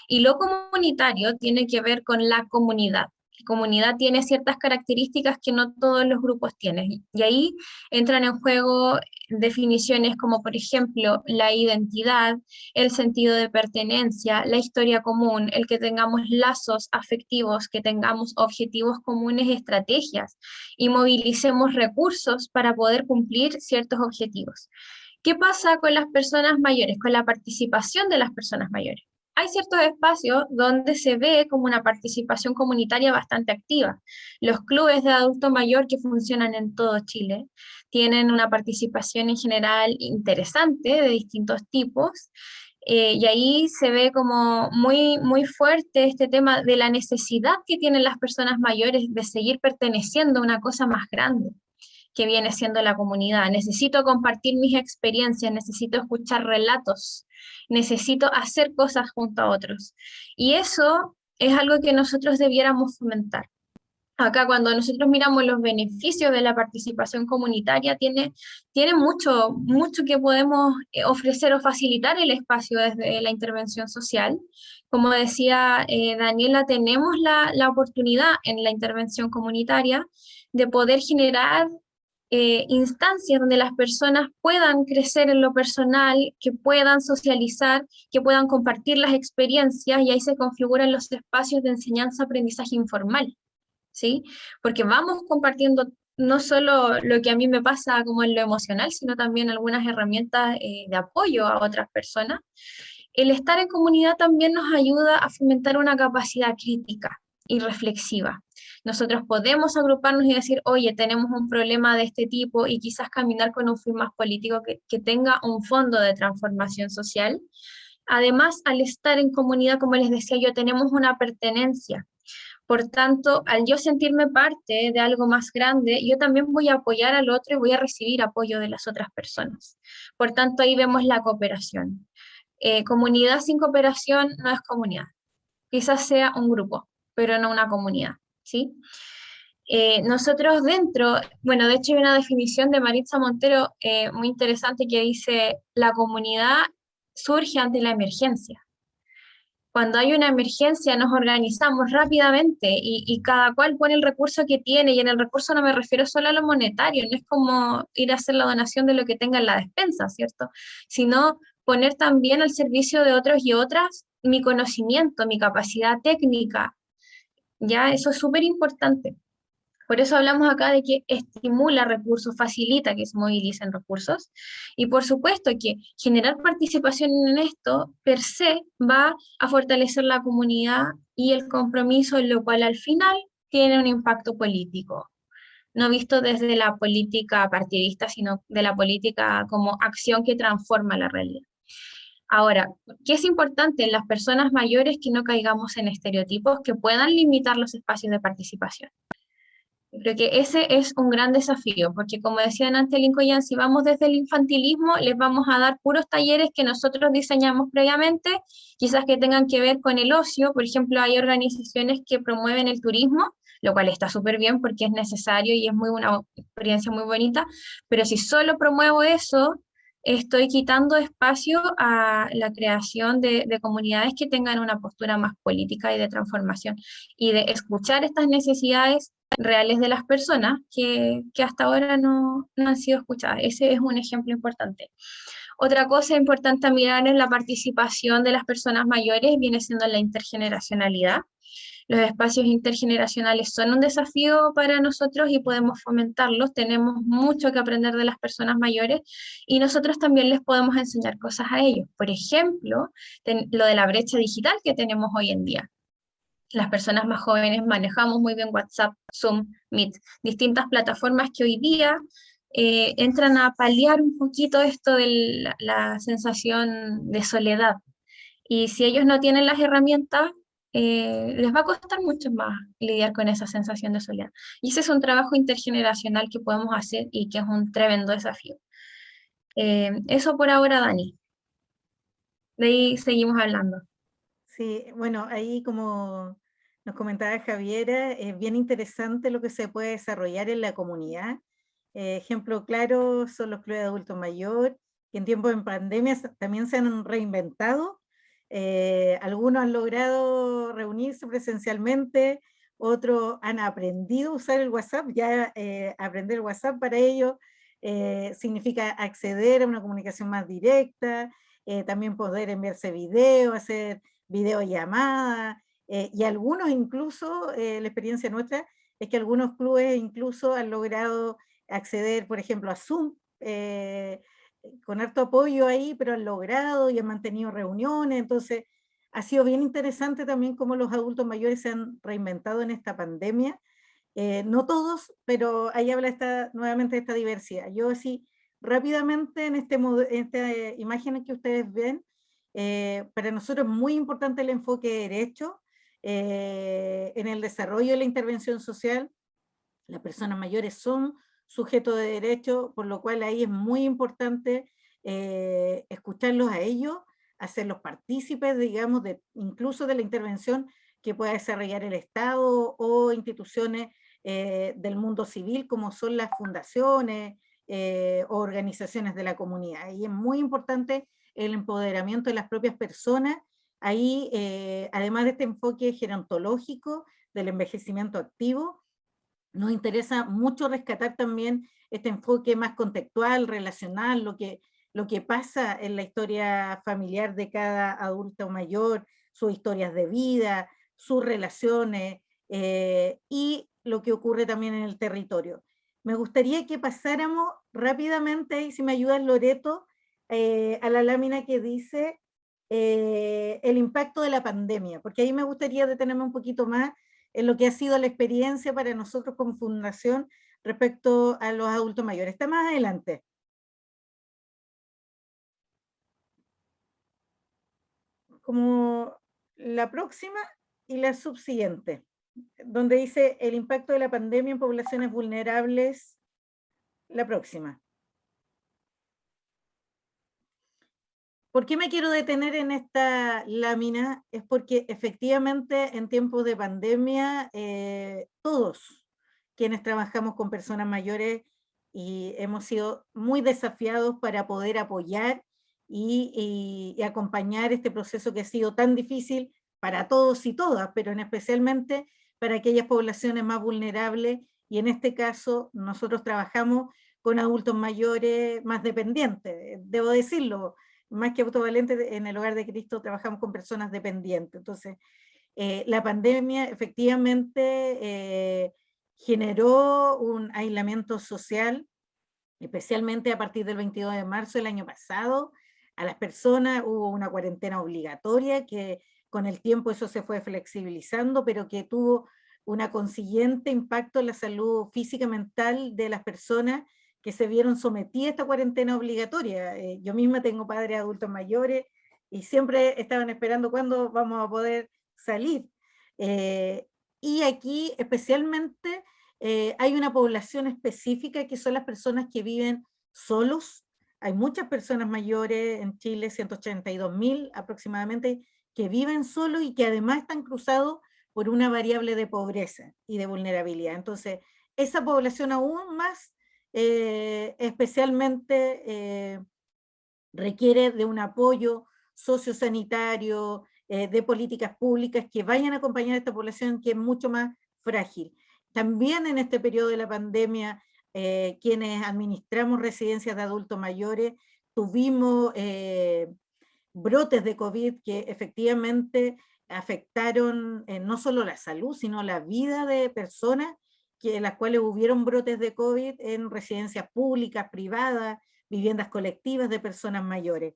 Speaker 3: Y lo comunitario tiene que ver con la comunidad. La comunidad tiene ciertas características que no todos los grupos tienen. Y ahí entran en juego definiciones como, por ejemplo, la identidad, el sentido de pertenencia, la historia común, el que tengamos lazos afectivos, que tengamos objetivos comunes, estrategias y movilicemos recursos para poder cumplir ciertos objetivos. ¿Qué pasa con las personas mayores, con la participación de las personas mayores? Hay ciertos espacios donde se ve como una participación comunitaria bastante activa. Los clubes de adulto mayor que funcionan en todo Chile tienen una participación en general interesante de distintos tipos, y ahí se ve como muy fuerte este tema de la necesidad que tienen las personas mayores de seguir perteneciendo a una cosa más grande, que viene siendo la comunidad. Necesito compartir mis experiencias, necesito escuchar relatos, necesito hacer cosas junto a otros. Y eso es algo que nosotros debiéramos fomentar. Acá cuando nosotros miramos los beneficios de la participación comunitaria, tiene mucho que podemos ofrecer o facilitar el espacio desde la intervención social. Como decía Daniela, tenemos la oportunidad en la intervención comunitaria de poder generar instancias donde las personas puedan crecer en lo personal, que puedan socializar, que puedan compartir las experiencias, y ahí se configuran los espacios de enseñanza-aprendizaje informal, ¿sí? Porque vamos compartiendo no solo lo que a mí me pasa como en lo emocional, sino también algunas herramientas de apoyo a otras personas. El estar en comunidad también nos ayuda a fomentar una capacidad crítica y reflexiva. Nosotros podemos agruparnos y decir, oye, tenemos un problema de este tipo, y quizás caminar con un fin más político que tenga un fondo de transformación social. Además, al estar en comunidad, como les decía yo, tenemos una pertenencia. Por tanto, al yo sentirme parte de algo más grande, yo también voy a apoyar al otro y voy a recibir apoyo de las otras personas. Por tanto, ahí vemos la cooperación. Comunidad sin cooperación no es comunidad. Quizás sea un grupo, pero no una comunidad, ¿sí? Nosotros dentro, bueno, de hecho hay una definición de Maritza Montero muy interesante que dice: la comunidad surge ante la emergencia. Cuando hay una emergencia nos organizamos rápidamente y cada cual pone el recurso que tiene, y en el recurso no me refiero solo a lo monetario, no es como ir a hacer la donación de lo que tenga en la despensa, ¿cierto? Sino poner también al servicio de otros y otras mi conocimiento, mi capacidad técnica, ya eso es súper importante. Por eso hablamos acá de que estimula recursos, facilita que se movilicen recursos, y por supuesto que generar participación en esto per se va a fortalecer la comunidad y el compromiso, lo cual al final tiene un impacto político, no visto desde la política partidista, sino de la política como acción que transforma la realidad. Ahora, ¿qué es importante en las personas mayores? Que no caigamos en estereotipos que puedan limitar los espacios de participación. Creo que ese es un gran desafío, porque como decían antes Lincoln Jan, si vamos desde el infantilismo, les vamos a dar puros talleres que nosotros diseñamos previamente, quizás que tengan que ver con el ocio. Por ejemplo, hay organizaciones que promueven el turismo, lo cual está súper bien porque es necesario y es una experiencia muy bonita, pero si solo promuevo eso, estoy quitando espacio a la creación de comunidades que tengan una postura más política y de transformación, y de escuchar estas necesidades reales de las personas que hasta ahora no han sido escuchadas. Ese es un ejemplo importante. Otra cosa importante a mirar es la participación de las personas mayores, viene siendo la intergeneracionalidad. Los espacios intergeneracionales son un desafío para nosotros y podemos fomentarlos. Tenemos mucho que aprender de las personas mayores y nosotros también les podemos enseñar cosas a ellos. Por ejemplo, lo de la brecha digital que tenemos hoy en día. Las personas más jóvenes manejamos muy bien WhatsApp, Zoom, Meet, distintas plataformas que hoy día entran a paliar un poquito esto de la sensación de soledad. Y si ellos no tienen las herramientas, les va a costar mucho más lidiar con esa sensación de soledad. Y ese es un trabajo intergeneracional que podemos hacer y que es un tremendo desafío. Eso por ahora, Dani. De ahí seguimos hablando.
Speaker 2: Sí, bueno, ahí como nos comentaba Javiera, es bien interesante lo que se puede desarrollar en la comunidad. Ejemplo claro son los clubes de adultos mayores, que en tiempos de pandemia también se han reinventado. Algunos han logrado reunirse presencialmente, otros han aprendido a usar el WhatsApp. Ya aprender el WhatsApp para ellos significa acceder a una comunicación más directa, también poder enviarse videos, hacer videollamadas, y algunos incluso, la experiencia nuestra es que algunos clubes incluso han logrado acceder, por ejemplo, a Zoom, con harto apoyo ahí, pero han logrado y han mantenido reuniones. Entonces ha sido bien interesante también cómo los adultos mayores se han reinventado en esta pandemia. No todos, pero ahí habla nuevamente de esta diversidad. Yo así rápidamente en esta imagen que ustedes ven, para nosotros es muy importante el enfoque de derecho en el desarrollo de la intervención social. Las personas mayores son sujetos de derecho, por lo cual ahí es muy importante escucharlos a ellos, hacerlos partícipes, digamos, incluso de la intervención que pueda desarrollar el Estado o instituciones del mundo civil, como son las fundaciones o organizaciones de la comunidad. Y es muy importante el empoderamiento de las propias personas. Ahí, además de este enfoque gerontológico del envejecimiento activo, nos interesa mucho rescatar también este enfoque más contextual, relacional, lo que pasa en la historia familiar de cada adulto mayor, sus historias de vida, sus relaciones y lo que ocurre también en el territorio. Me gustaría que pasáramos rápidamente, y si me ayudas Loreto, a la lámina que dice el impacto de la pandemia, porque ahí me gustaría detenerme un poquito más en lo que ha sido la experiencia para nosotros como fundación respecto a los adultos mayores. Está más adelante. Como la próxima y la subsiguiente, donde dice el impacto de la pandemia en poblaciones vulnerables, la próxima. ¿Por qué me quiero detener en esta lámina? Es porque efectivamente en tiempos de pandemia todos quienes trabajamos con personas mayores y hemos sido muy desafiados para poder apoyar y acompañar este proceso que ha sido tan difícil para todos y todas, pero especialmente para aquellas poblaciones más vulnerables, y en este caso nosotros trabajamos con adultos mayores más dependientes, debo decirlo. Más que autovalentes, en el Hogar de Cristo trabajamos con personas dependientes. Entonces, la pandemia efectivamente generó un aislamiento social, especialmente a partir del 22 de marzo del año pasado. A las personas hubo una cuarentena obligatoria, que con el tiempo eso se fue flexibilizando, pero que tuvo una consiguiente impacto en la salud física y mental de las personas que se vieron sometidas a esta cuarentena obligatoria. Yo misma tengo padres adultos mayores y siempre estaban esperando cuándo vamos a poder salir. Y aquí especialmente hay una población específica que son las personas que viven solos. Hay muchas personas mayores en Chile, 182.000 aproximadamente, que viven solos y que además están cruzados por una variable de pobreza y de vulnerabilidad. Entonces, esa población aún más especialmente requiere de un apoyo sociosanitario, de políticas públicas que vayan a acompañar a esta población que es mucho más frágil. También en este periodo de la pandemia, quienes administramos residencias de adultos mayores, tuvimos brotes de COVID que efectivamente afectaron no solo la salud, sino la vida de personas en las cuales hubieron brotes de COVID en residencias públicas, privadas, viviendas colectivas de personas mayores.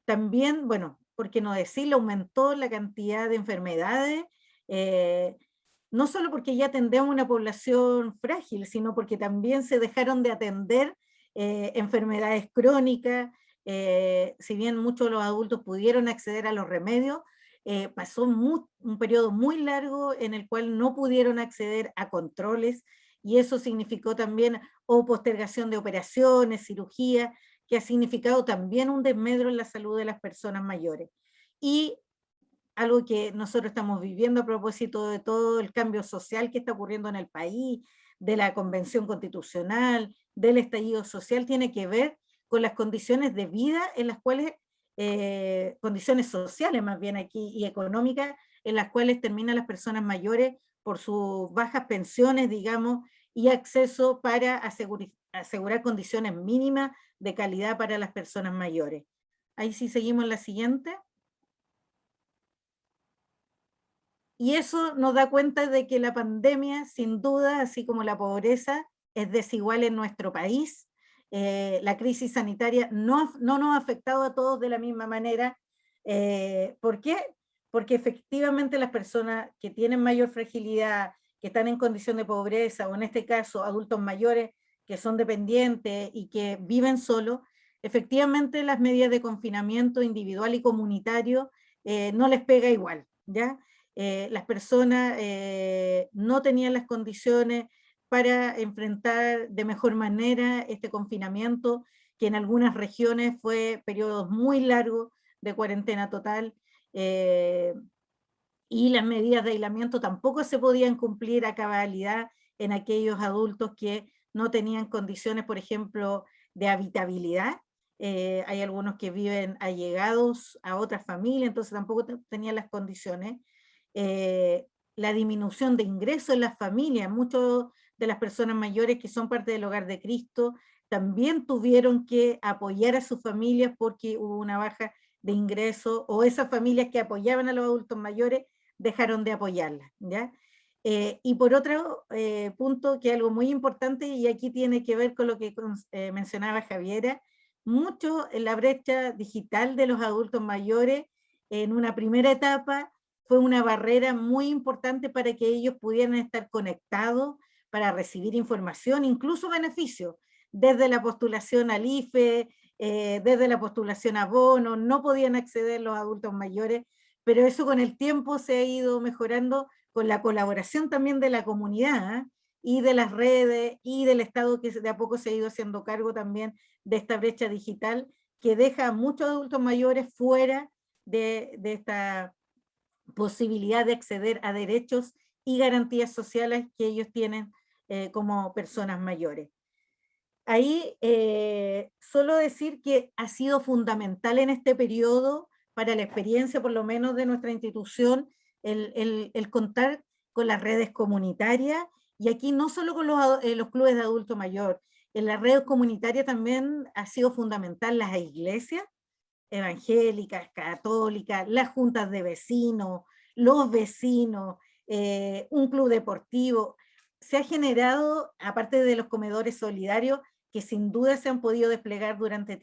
Speaker 2: También, bueno, por qué no decirlo, aumentó la cantidad de enfermedades, no solo porque ya atendemos una población frágil, sino porque también se dejaron de atender enfermedades crónicas. Si bien muchos de los adultos pudieron acceder a los remedios, pasó un periodo muy largo en el cual no pudieron acceder a controles, y eso significó también postergación de operaciones, cirugías, que ha significado también un desmedro en la salud de las personas mayores. Y algo que nosotros estamos viviendo a propósito de todo el cambio social que está ocurriendo en el país, de la Convención Constitucional, del estallido social, tiene que ver con las condiciones de vida en las cuales, condiciones sociales más bien aquí y económicas, en las cuales terminan las personas mayores por sus bajas pensiones, digamos, y acceso para asegurar condiciones mínimas de calidad para las personas mayores. Ahí sí seguimos la siguiente. Y eso nos da cuenta de que la pandemia, sin duda, así como la pobreza, es desigual en nuestro país. La crisis sanitaria no nos ha afectado a todos de la misma manera. ¿Por qué? Porque efectivamente las personas que tienen mayor fragilidad, que están en condición de pobreza, o en este caso adultos mayores que son dependientes y que viven solos, efectivamente las medidas de confinamiento individual y comunitario no les pega igual, ¿ya? Las personas no tenían las condiciones para enfrentar de mejor manera este confinamiento, que en algunas regiones fue periodos muy largos de cuarentena total, y las medidas de aislamiento tampoco se podían cumplir a cabalidad en aquellos adultos que no tenían condiciones, por ejemplo, de habitabilidad. Hay algunos que viven allegados a otras familias, entonces tampoco tenían las condiciones. La disminución de ingresos en las familias, muchas de las personas mayores que son parte del Hogar de Cristo también tuvieron que apoyar a sus familias porque hubo una baja de ingresos, o esas familias que apoyaban a los adultos mayores dejaron de apoyarlas, ¿ya? Y por otro punto, que es algo muy importante, y aquí tiene que ver con lo que mencionaba Javiera, mucho en la brecha digital de los adultos mayores, en una primera etapa, fue una barrera muy importante para que ellos pudieran estar conectados, para recibir información, incluso beneficios, desde la postulación al IFE, desde la postulación a bonos, no podían acceder los adultos mayores, pero eso con el tiempo se ha ido mejorando con la colaboración también de la comunidad, ¿eh? Y de las redes y del Estado, que de a poco se ha ido haciendo cargo también de esta brecha digital que deja a muchos adultos mayores fuera de esta posibilidad de acceder a derechos y garantías sociales que ellos tienen como personas mayores. Ahí solo decir que ha sido fundamental en este periodo para la experiencia, por lo menos de nuestra institución, el contar con las redes comunitarias, y aquí no solo con los clubes de adulto mayor, en la red comunitaria también ha sido fundamental las iglesias evangélicas, católicas, las juntas de vecinos, los vecinos, un club deportivo. Se ha generado, aparte de los comedores solidarios, que sin duda se han podido desplegar durante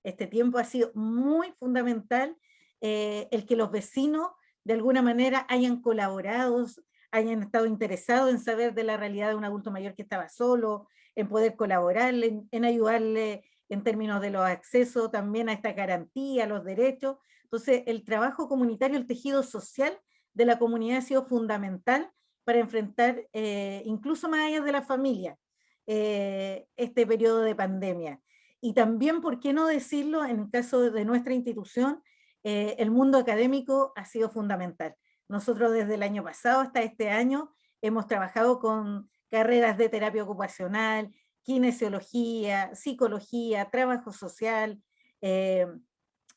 Speaker 2: este tiempo, ha sido muy fundamental el que los vecinos de alguna manera hayan colaborado, hayan estado interesados en saber de la realidad de un adulto mayor que estaba solo, en poder colaborarle, en ayudarle en términos de los accesos también a esta garantía, a los derechos. Entonces, el trabajo comunitario, el tejido social de la comunidad ha sido fundamental para enfrentar, incluso más allá de la familia, este periodo de pandemia. Y también, ¿por qué no decirlo? En el caso de nuestra institución, el mundo académico ha sido fundamental. Nosotros desde el año pasado hasta este año hemos trabajado con carreras de terapia ocupacional, kinesiología, psicología, trabajo social,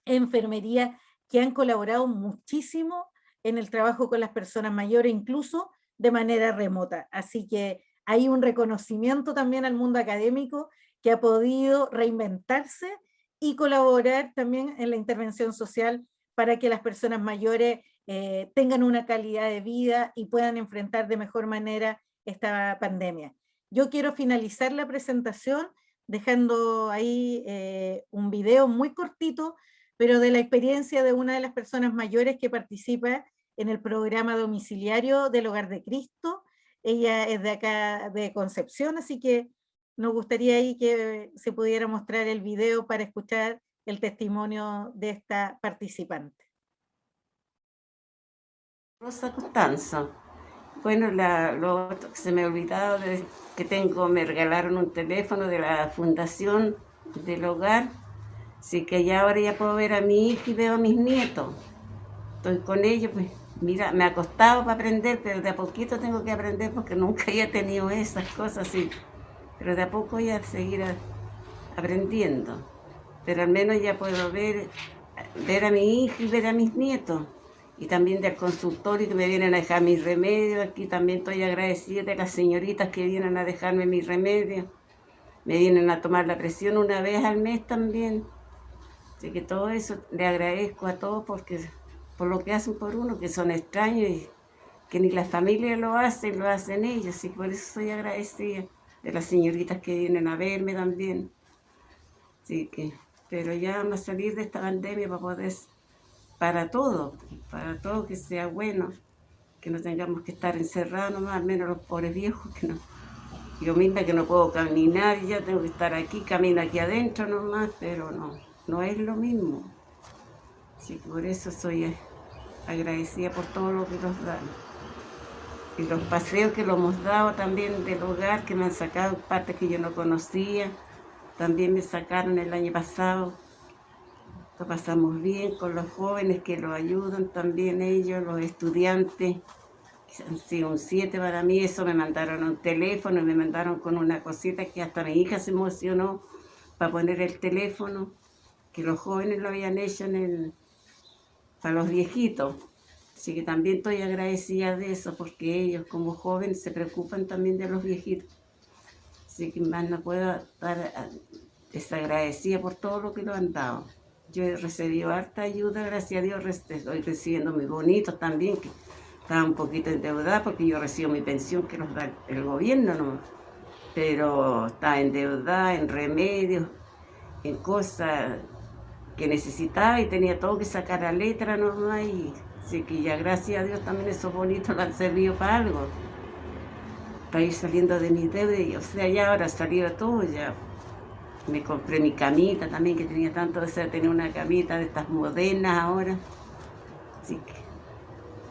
Speaker 2: enfermería, que han colaborado muchísimo en el trabajo con las personas mayores, incluso de manera remota. Así que hay un reconocimiento también al mundo académico que ha podido reinventarse y colaborar también en la intervención social para que las personas mayores tengan una calidad de vida y puedan enfrentar de mejor manera esta pandemia. Yo quiero finalizar la presentación dejando ahí un video muy cortito, pero de la experiencia de una de las personas mayores que participa en el programa domiciliario del Hogar de Cristo. Ella es de acá, de Concepción, así que nos gustaría ahí que se pudiera mostrar el video para escuchar el testimonio de esta participante.
Speaker 4: Rosa Constanza. Bueno, lo otro que se me ha olvidado es que me regalaron un teléfono de la Fundación del Hogar, así que ya ahora ya puedo ver a mi hija y veo a mis nietos. Estoy con ellos, pues mira, me ha costado para aprender, pero de a poquito tengo que aprender porque nunca había tenido esas cosas así. Pero de a poco voy a seguir aprendiendo. Pero al menos ya puedo ver a mi hija y ver a mis nietos. Y también del consultorio que me vienen a dejar mis remedios. Aquí también estoy agradecida de las señoritas que vienen a dejarme mis remedios. Me vienen a tomar la presión una vez al mes también. Así que todo eso le agradezco a todos porque por lo que hacen por uno, que son extraños y que ni la familia lo hacen ellos. Así que por eso soy agradecida de las señoritas que vienen a verme también. Así que, pero ya vamos a salir de esta pandemia para todo que sea bueno, que no tengamos que estar encerrados nomás, al menos los pobres viejos, que no. Yo misma que no puedo caminar, ya tengo que estar aquí, camino aquí adentro nomás, pero no es lo mismo. Así que por eso soy agradecida por todo lo que nos dan. Y los paseos que lo hemos dado también del hogar, que me han sacado partes que yo no conocía, también me sacaron el año pasado. Lo pasamos bien con los jóvenes que lo ayudan también ellos, los estudiantes. Han sido un 7 para mí, eso me mandaron un teléfono y me mandaron con una cosita que hasta mi hija se emocionó para poner el teléfono, que los jóvenes lo habían hecho para los viejitos. Así que también estoy agradecida de eso, porque ellos como jóvenes se preocupan también de los viejitos. Así que más no puedo estar desagradecida por todo lo que lo han dado. Yo he recibido harta ayuda, gracias a Dios, estoy recibiendo mis bonitos también, que estaba un poquito endeudada porque yo recibo mi pensión que nos da el gobierno, ¿no? Pero estaba endeudada en remedios, en cosas que necesitaba y tenía todo que sacar a letra nomás. Y así que ya gracias a Dios también esos bonitos lo han servido para algo, para ir saliendo de mis deudas. Y, o sea, ya ahora ha salido todo, ya me compré mi camita también, que tenía tanto deseo de tener una camita de estas modernas ahora. Así que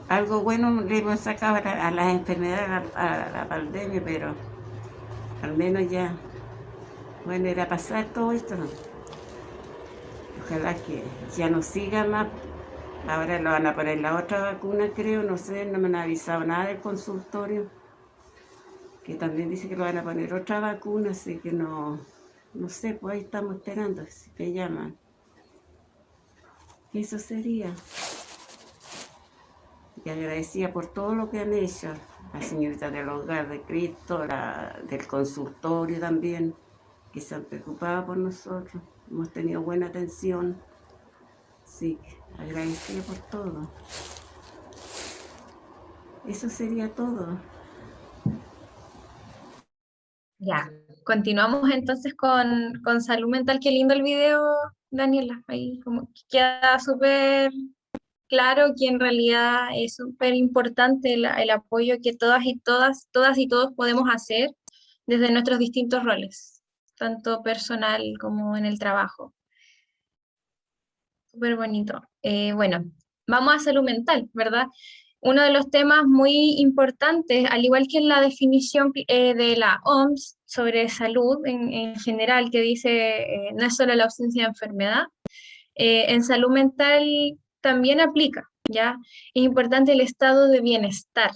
Speaker 4: algo bueno le hemos sacado a las enfermedades, a la pandemia, pero al menos ya, bueno, era pasar todo esto, ¿no? Ojalá que ya no siga más. Ahora lo van a poner la otra vacuna, creo, no sé, no me han avisado nada del consultorio, que también dice que lo van a poner otra vacuna, así que no sé, pues ahí estamos esperando, si te llaman. Eso sería. Y agradecida por todo lo que han hecho, la señorita del Hogar de Cristo, del consultorio también, que se han preocupado por nosotros, hemos tenido buena atención, sí, agradecida por todo. Eso sería todo.
Speaker 3: Ya, continuamos entonces con salud mental. Qué lindo el video, Daniela. Ahí como que queda súper claro que en realidad es súper importante el apoyo que todas y todos podemos hacer desde nuestros distintos roles, tanto personal como en el trabajo. Súper bonito. Bueno, vamos a salud mental, ¿verdad? Uno de los temas muy importantes, al igual que en la definición de la OMS sobre salud en general, que dice no es solo la ausencia de enfermedad, en salud mental también aplica, ¿ya? Es importante el estado de bienestar,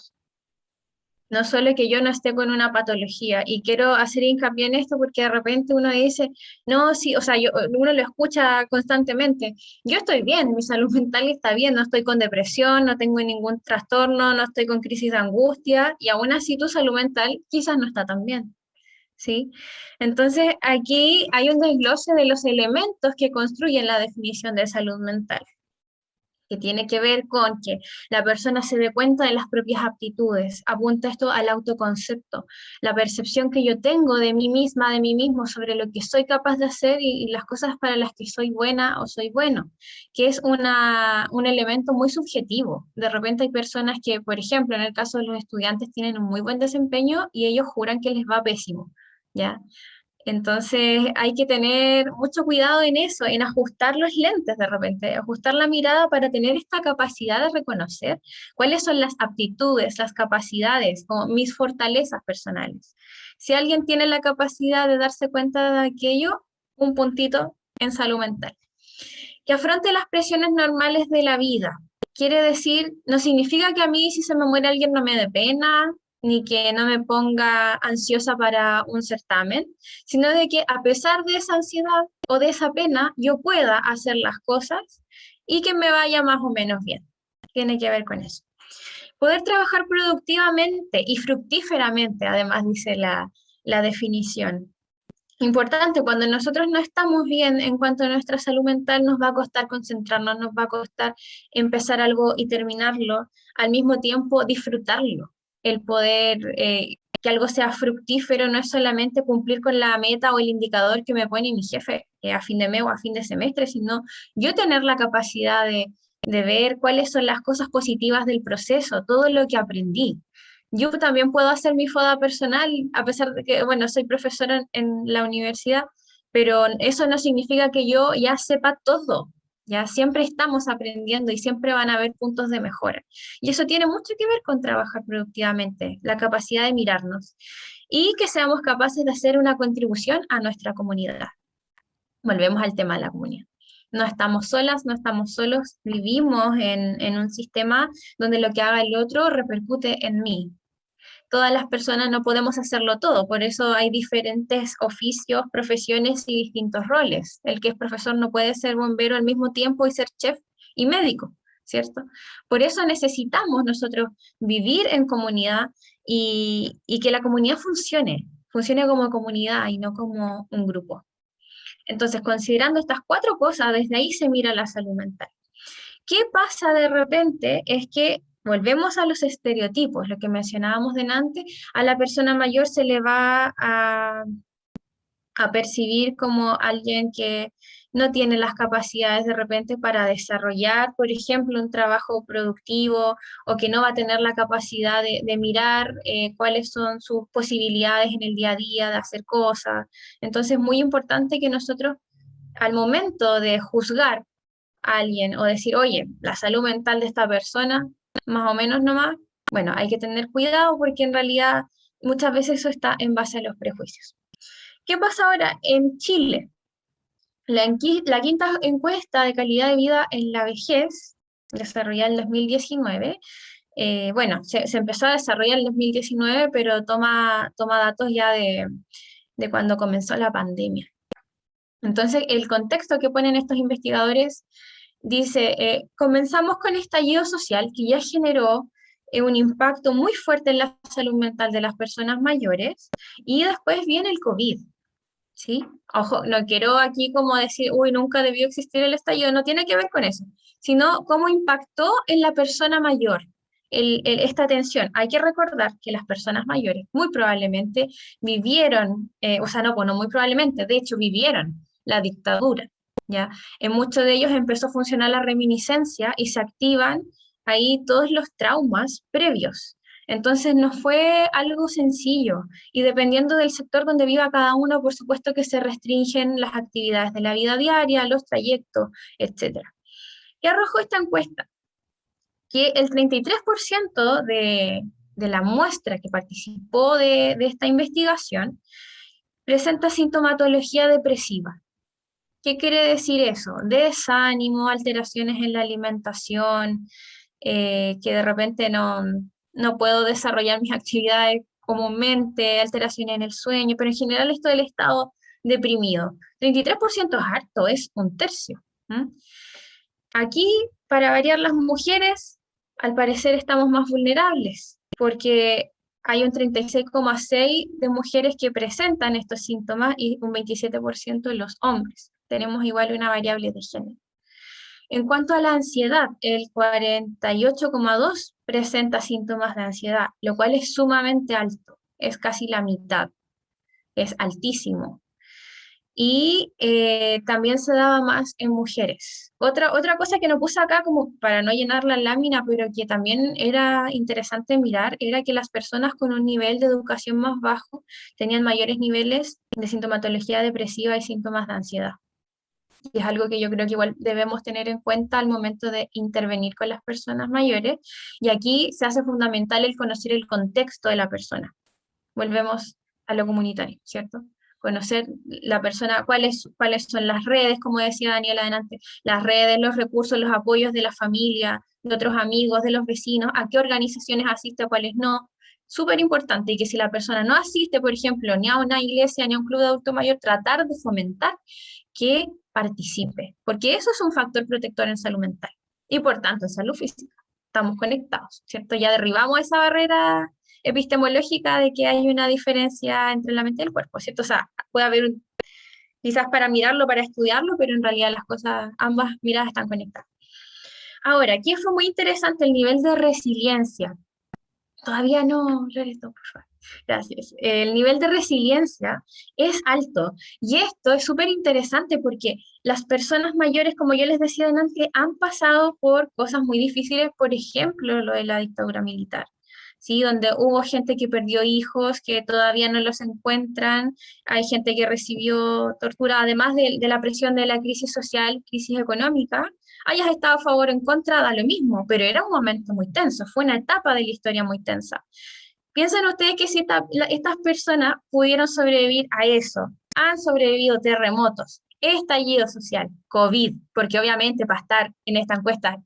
Speaker 3: no solo que yo no esté con una patología. Y quiero hacer hincapié en esto porque de repente uno dice, no, sí, o sea, uno lo escucha constantemente, yo estoy bien, mi salud mental está bien, no estoy con depresión, no tengo ningún trastorno, no estoy con crisis de angustia, y aún así tu salud mental quizás no está tan bien. ¿sí? Entonces, aquí hay un desglose de los elementos que construyen la definición de salud mental, que tiene que ver con que la persona se dé cuenta de las propias aptitudes, apunta esto al autoconcepto, la percepción que yo tengo de mí misma, de mí mismo, sobre lo que soy capaz de hacer y las cosas para las que soy buena o soy bueno, que es un elemento muy subjetivo. De repente hay personas que, por ejemplo, en el caso de los estudiantes, tienen un muy buen desempeño y ellos juran que les va pésimo, ¿ya? Entonces hay que tener mucho cuidado en eso, en ajustar los lentes de repente, ajustar la mirada para tener esta capacidad de reconocer cuáles son las aptitudes, las capacidades, como mis fortalezas personales. Si alguien tiene la capacidad de darse cuenta de aquello, un puntito en salud mental. Que afronte las presiones normales de la vida. Quiere decir, no significa que a mí si se me muere alguien no me dé pena, ni que no me ponga ansiosa para un certamen, sino de que a pesar de esa ansiedad o de esa pena, yo pueda hacer las cosas y que me vaya más o menos bien. Tiene que ver con eso. Poder trabajar productivamente y fructíferamente, además dice la definición. Importante, cuando nosotros no estamos bien en cuanto a nuestra salud mental, nos va a costar concentrarnos, nos va a costar empezar algo y terminarlo, al mismo tiempo disfrutarlo. El poder que algo sea fructífero no es solamente cumplir con la meta o el indicador que me pone mi jefe a fin de mes o a fin de semestre, sino yo tener la capacidad de ver cuáles son las cosas positivas del proceso, todo lo que aprendí. Yo también puedo hacer mi FODA personal, a pesar de que, bueno, soy profesora en la universidad, pero eso no significa que yo ya sepa todo. Ya siempre estamos aprendiendo y siempre van a haber puntos de mejora. Y eso tiene mucho que ver con trabajar productivamente, la capacidad de mirarnos y que seamos capaces de hacer una contribución a nuestra comunidad. Volvemos al tema de la comunidad. No estamos solas, no estamos solos, vivimos en un sistema donde lo que haga el otro repercute en mí. Todas las personas no podemos hacerlo todo, por eso hay diferentes oficios, profesiones y distintos roles. El que es profesor no puede ser bombero al mismo tiempo y ser chef y médico, ¿cierto? Por eso necesitamos nosotros vivir en comunidad y que la comunidad funcione como comunidad y no como un grupo. Entonces, considerando estas 4 cosas, desde ahí se mira la salud mental. ¿Qué pasa de repente? Es que volvemos a los estereotipos, lo que mencionábamos delante, a la persona mayor se le va a percibir como alguien que no tiene las capacidades de repente para desarrollar, por ejemplo, un trabajo productivo o que no va a tener la capacidad de mirar cuáles son sus posibilidades en el día a día, de hacer cosas. Entonces es muy importante que nosotros, al momento de juzgar a alguien o decir, oye, la salud mental de esta persona, más o menos nomás, bueno, hay que tener cuidado porque en realidad muchas veces eso está en base a los prejuicios. ¿Qué pasa ahora en Chile? La quinta encuesta de calidad de vida en la vejez, desarrollada en 2019, bueno, se empezó a desarrollar en 2019, pero toma datos ya de cuando comenzó la pandemia. Entonces, el contexto que ponen estos investigadores dice, comenzamos con estallido social que ya generó un impacto muy fuerte en la salud mental de las personas mayores y después viene el COVID, ¿sí? Ojo, no quiero aquí como decir, uy, nunca debió existir el estallido, no tiene que ver con eso, sino cómo impactó en la persona mayor. Esta tensión. Hay que recordar que las personas mayores muy probablemente vivieron, o sea, no, bueno, muy probablemente, de hecho vivieron la dictadura, ¿ya? En muchos de ellos empezó a funcionar la reminiscencia y se activan ahí todos los traumas previos. Entonces no fue algo sencillo y dependiendo del sector donde viva cada uno, por supuesto que se restringen las actividades de la vida diaria, los trayectos, etc. ¿Qué arrojó esta encuesta? Que el 33% de la muestra que participó de esta investigación presenta sintomatología depresiva. ¿Qué quiere decir eso? Desánimo, alteraciones en la alimentación, que de repente no puedo desarrollar mis actividades comúnmente, alteraciones en el sueño, pero en general esto del estado deprimido. 33% es harto, es un tercio. Aquí, para variar las mujeres, al parecer estamos más vulnerables, porque hay un 36,6% de mujeres que presentan estos síntomas y un 27% de los hombres. Tenemos igual una variable de género. En cuanto a la ansiedad, el 48,2% presenta síntomas de ansiedad, lo cual es sumamente alto, es casi la mitad, es altísimo. Y también se daba más en mujeres. Otra cosa que no puse acá como para no llenar la lámina, pero que también era interesante mirar, era que las personas con un nivel de educación más bajo tenían mayores niveles de sintomatología depresiva y síntomas de ansiedad. Y es algo que yo creo que igual debemos tener en cuenta al momento de intervenir con las personas mayores. Y aquí se hace fundamental el conocer el contexto de la persona. Volvemos a lo comunitario, ¿cierto? Conocer la persona, cuáles son las redes, como decía Daniela adelante, las redes, los recursos, los apoyos de la familia, de otros amigos, de los vecinos, a qué organizaciones asiste, a cuáles no. Súper importante, y que si la persona no asiste, por ejemplo, ni a una iglesia, ni a un club de adulto mayor, tratar de fomentar que participe, porque eso es un factor protector en salud mental y por tanto en salud física. Estamos conectados, ¿cierto? Ya derribamos esa barrera epistemológica de que hay una diferencia entre la mente y el cuerpo, ¿cierto? O sea, puede haber quizás para mirarlo, para estudiarlo, pero en realidad las cosas, ambas miradas están conectadas. Ahora, aquí fue muy interesante el nivel de resiliencia. Todavía no, esto, por favor. Gracias. El nivel de resiliencia es alto y esto es súper interesante porque las personas mayores, como yo les decía antes, han pasado por cosas muy difíciles, por ejemplo, lo de la dictadura militar. ¿Sí? Donde hubo gente que perdió hijos, que todavía no los encuentran, hay gente que recibió tortura, además de la presión de la crisis social, crisis económica, hayas estado a favor o en contra, da lo mismo, pero era un momento muy tenso, fue una etapa de la historia muy tensa. Piensen ustedes que si estas personas pudieron sobrevivir a eso, han sobrevivido terremotos, estallido social, COVID, porque obviamente para estar en esta encuesta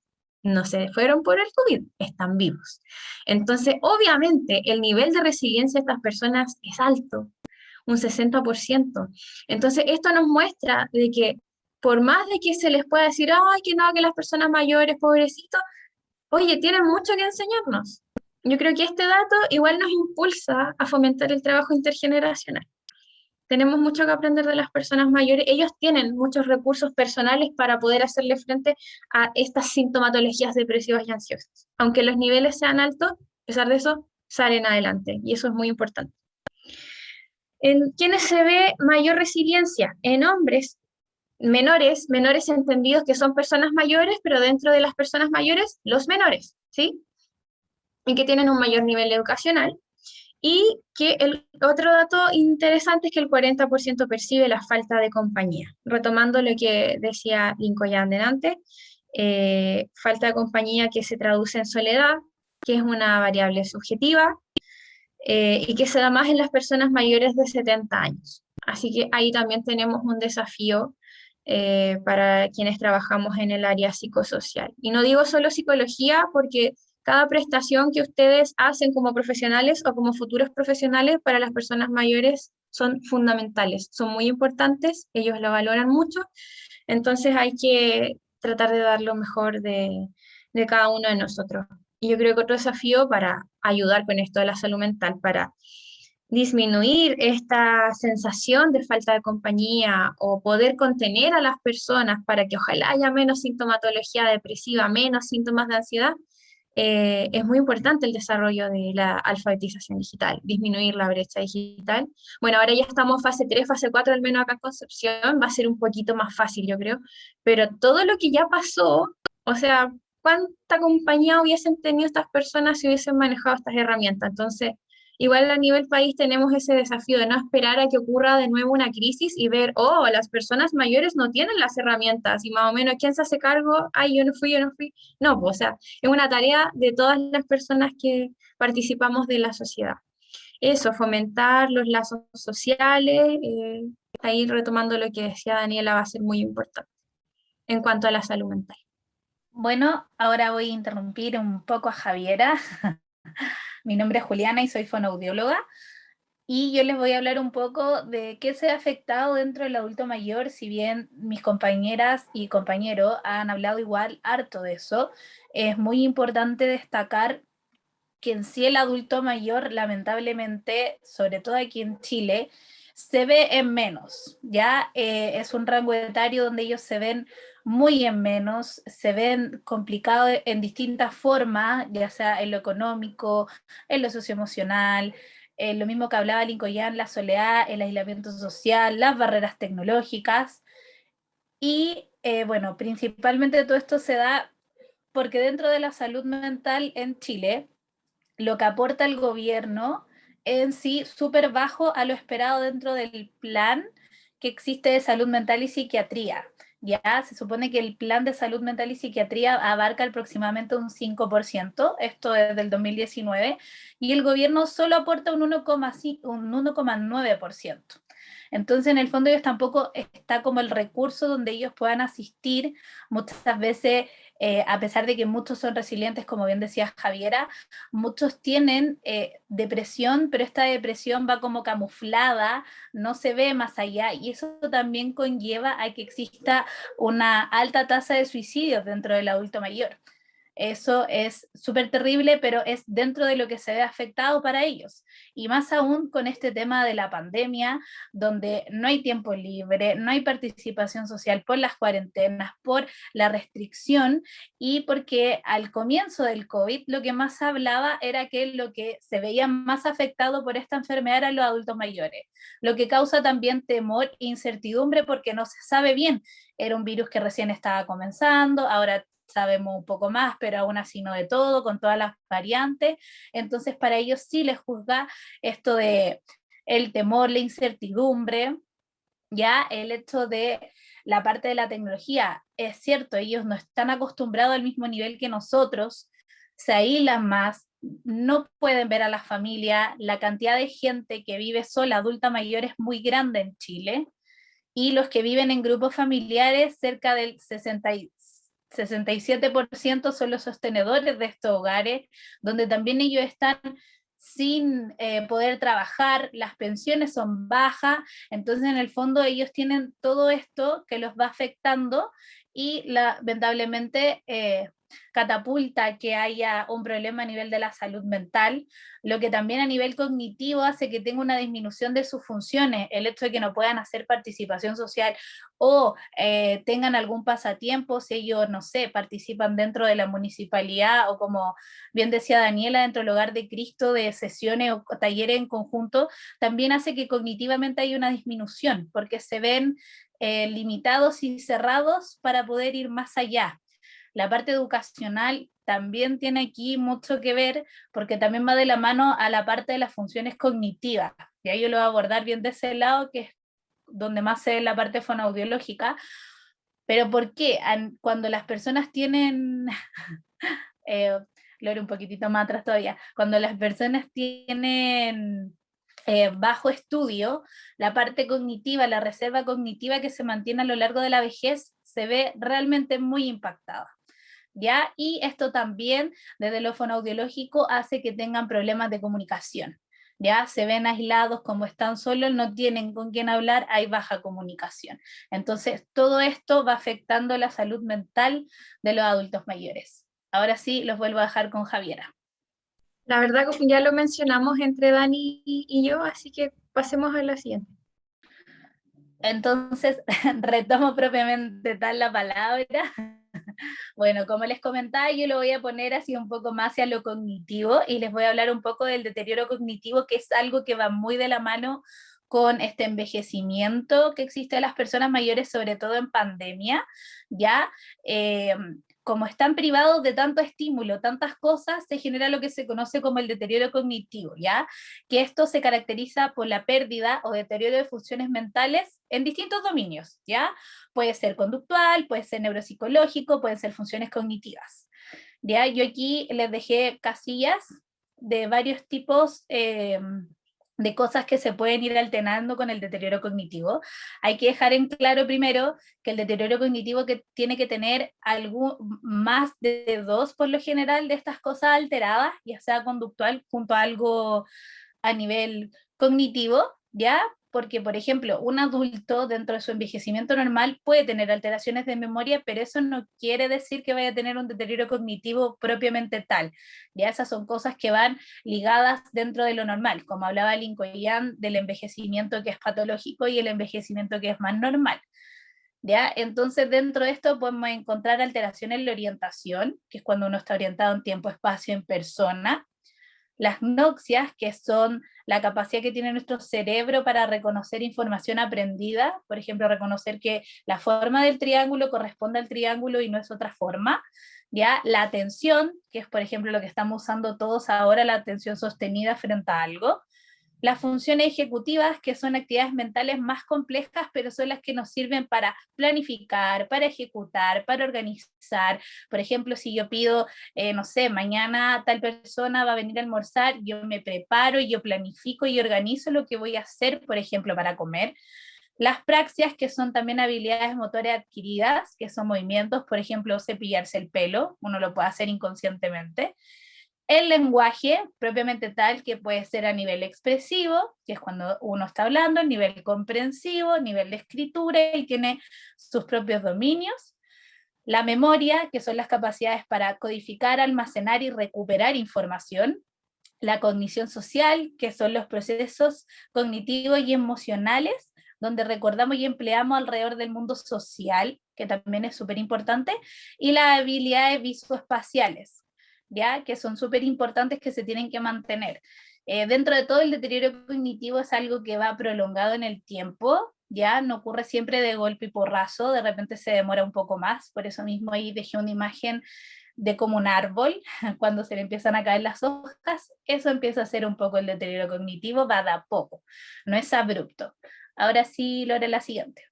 Speaker 3: no se fueron por el COVID, están vivos. Entonces, obviamente, el nivel de resiliencia de estas personas es alto, un 60%. Entonces, esto nos muestra de que por más de que se les pueda decir, ay, que no, que las personas mayores, pobrecitos, oye, tienen mucho que enseñarnos. Yo creo que este dato igual nos impulsa a fomentar el trabajo intergeneracional. Tenemos mucho que aprender de las personas mayores. Ellos tienen muchos recursos personales para poder hacerle frente a estas sintomatologías depresivas y ansiosas. Aunque los niveles sean altos, a pesar de eso, salen adelante. Y eso es muy importante. ¿En quiénes se ve mayor resiliencia? En hombres menores entendidos que son personas mayores, pero dentro de las personas mayores, los menores, ¿sí? Y que tienen un mayor nivel educacional. Y que el otro dato interesante es que el 40% percibe la falta de compañía. Retomando lo que decía Lincoln ya antes, falta de compañía que se traduce en soledad, que es una variable subjetiva, y que se da más en las personas mayores de 70 años. Así que ahí también tenemos un desafío para quienes trabajamos en el área psicosocial. Y no digo solo psicología, porque cada prestación que ustedes hacen como profesionales o como futuros profesionales para las personas mayores son fundamentales, son muy importantes, ellos lo valoran mucho, entonces hay que tratar de dar lo mejor de cada uno de nosotros. Y yo creo que otro desafío para ayudar con esto de la salud mental, para disminuir esta sensación de falta de compañía o poder contener a las personas para que ojalá haya menos sintomatología depresiva, menos síntomas de ansiedad, es muy importante el desarrollo de la alfabetización digital, disminuir la brecha digital. Bueno, ahora ya estamos fase 3, fase 4, al menos acá en Concepción, va a ser un poquito más fácil, yo creo, pero todo lo que ya pasó, o sea, ¿cuánta compañía hubiesen tenido estas personas si hubiesen manejado estas herramientas? Entonces, igual a nivel país tenemos ese desafío de no esperar a que ocurra de nuevo una crisis y ver, oh, las personas mayores no tienen las herramientas y más o menos, ¿quién se hace cargo? Ay, yo no fui. No, pues, o sea, es una tarea de todas las personas que participamos de la sociedad. Eso, fomentar los lazos sociales, ahí retomando lo que decía Daniela, va a ser muy importante en cuanto a la salud mental.
Speaker 5: Bueno, ahora voy a interrumpir un poco a Javiera. Mi nombre es Juliana y soy fonoaudióloga. Y yo les voy a hablar un poco de qué se ha afectado dentro del adulto mayor, si bien mis compañeras y compañeros han hablado igual harto de eso. Es muy importante destacar que en sí el adulto mayor, lamentablemente, sobre todo aquí en Chile, se ve en menos, ¿ya? Es un rango etario donde ellos se ven muy en menos, se ven complicados en distintas formas, ya sea en lo económico, en lo socioemocional, lo mismo que hablaba Lincoln, la soledad, el aislamiento social, las barreras tecnológicas, y bueno, principalmente todo esto se da porque dentro de la salud mental en Chile, lo que aporta el gobierno en sí súper bajo a lo esperado dentro del plan que existe de salud mental y psiquiatría. Ya se supone que el plan de salud mental y psiquiatría abarca aproximadamente un 5%, esto es del 2019, y el gobierno solo aporta un 1,9%. Entonces, en el fondo, ellos tampoco está como el recurso donde ellos puedan asistir. Muchas veces, a pesar de que muchos son resilientes, como bien decía Javiera, muchos tienen depresión, pero esta depresión va como camuflada, no se ve más allá, y eso también conlleva a que exista una alta tasa de suicidios dentro del adulto mayor. Eso es súper terrible, pero es dentro de lo que se ve afectado para ellos. Y más aún con este tema de la pandemia, donde no hay tiempo libre, no hay participación social por las cuarentenas, por la restricción, y porque al comienzo del COVID lo que más hablaba era que lo que se veía más afectado por esta enfermedad eran los adultos mayores, lo que causa también temor e incertidumbre porque no se sabe bien. Era un virus que recién estaba comenzando, ahora sabemos un poco más, pero aún así no de todo, con todas las variantes. Entonces para ellos sí les juzga esto de el temor, la incertidumbre, ya el hecho de la parte de la tecnología. Es cierto, ellos no están acostumbrados al mismo nivel que nosotros, se aíslan más, no pueden ver a la familia, la cantidad de gente que vive sola, adulta mayor, es muy grande en Chile, y los que viven en grupos familiares, cerca del 67% son los sostenedores de estos hogares, donde también ellos están sin poder trabajar, las pensiones son bajas, entonces en el fondo ellos tienen todo esto que los va afectando y lamentablemente catapulta que haya un problema a nivel de la salud mental, lo que también a nivel cognitivo hace que tenga una disminución de sus funciones, el hecho de que no puedan hacer participación social o tengan algún pasatiempo, si ellos, no sé, participan dentro de la municipalidad o como bien decía Daniela, dentro del Hogar de Cristo, de sesiones o talleres en conjunto, también hace que cognitivamente haya una disminución, porque se ven limitados y cerrados para poder ir más allá. La parte educacional también tiene aquí mucho que ver porque también va de la mano a la parte de las funciones cognitivas. Y ahí yo lo voy a abordar bien de ese lado, que es donde más se ve la parte fonoaudiológica. Pero ¿por qué? Cuando las personas tienen, lo haré un poquitito más atrás todavía, cuando las personas tienen bajo estudio, la parte cognitiva, la reserva cognitiva que se mantiene a lo largo de la vejez, se ve realmente muy impactada. ¿Ya? Y esto también, desde lo fonoaudiológico, hace que tengan problemas de comunicación. ¿Ya? Se ven aislados, como están solos, no tienen con quién hablar, hay baja comunicación. Entonces, todo esto va afectando la salud mental de los adultos mayores. Ahora sí, los vuelvo a dejar con Javiera.
Speaker 3: La verdad que ya lo mencionamos entre Dani y yo, así que pasemos a la siguiente.
Speaker 5: Entonces, retomo propiamente tal la palabra. Bueno, como les comentaba, yo lo voy a poner así un poco más hacia lo cognitivo y les voy a hablar un poco del deterioro cognitivo, que es algo que va muy de la mano con este envejecimiento que existe en las personas mayores, sobre todo en pandemia, ¿ya? Como están privados de tanto estímulo, tantas cosas, se genera lo que se conoce como el deterioro cognitivo, ¿ya? Que esto se caracteriza por la pérdida o deterioro de funciones mentales en distintos dominios, ¿ya? Puede ser conductual, puede ser neuropsicológico, pueden ser funciones cognitivas, ¿ya? Yo aquí les dejé casillas de varios tipos de cosas que se pueden ir alternando con el deterioro cognitivo. Hay que dejar en claro primero que el deterioro cognitivo que tiene que tener más de 2 por lo general de estas cosas alteradas, ya sea conductual junto a algo a nivel cognitivo, ¿ya? porque, por ejemplo, un adulto dentro de su envejecimiento normal puede tener alteraciones de memoria, pero eso no quiere decir que vaya a tener un deterioro cognitivo propiamente tal. Ya esas son cosas que van ligadas dentro de lo normal, como hablaba Lincoln Yang del envejecimiento que es patológico y el envejecimiento que es más normal. ¿Ya? Entonces, dentro de esto podemos encontrar alteraciones en la orientación, que es cuando uno está orientado en tiempo, espacio, en persona. Las gnoxias, que son la capacidad que tiene nuestro cerebro para reconocer información aprendida, por ejemplo, reconocer que la forma del triángulo corresponde al triángulo y no es otra forma. ¿Ya? La atención, que es, por ejemplo, lo que estamos usando todos ahora, la atención sostenida frente a algo. Las funciones ejecutivas, que son actividades mentales más complejas, pero son las que nos sirven para planificar, para ejecutar, para organizar. Por ejemplo, si yo pido, no sé, mañana tal persona va a venir a almorzar, yo me preparo, yo planifico y organizo lo que voy a hacer, por ejemplo, para comer. Las praxias, que son también habilidades motoras adquiridas, que son movimientos, por ejemplo, cepillarse el pelo, uno lo puede hacer inconscientemente. El lenguaje, propiamente tal, que puede ser a nivel expresivo, que es cuando uno está hablando, nivel comprensivo, nivel de escritura y tiene sus propios dominios. La memoria, que son las capacidades para codificar, almacenar y recuperar información. La cognición social, que son los procesos cognitivos y emocionales, donde recordamos y empleamos alrededor del mundo social, que también es súper importante. Y las habilidades visoespaciales, ¿ya? Que son súper importantes, que se tienen que mantener. Dentro de todo, el deterioro cognitivo es algo que va prolongado en el tiempo, ya no ocurre siempre de golpe y porrazo, de repente se demora un poco más, por eso mismo ahí dejé una imagen de como un árbol, cuando se le empiezan a caer las hojas, eso empieza a ser un poco el deterioro cognitivo, va de a poco, no es abrupto. Ahora sí, Lore, la siguiente.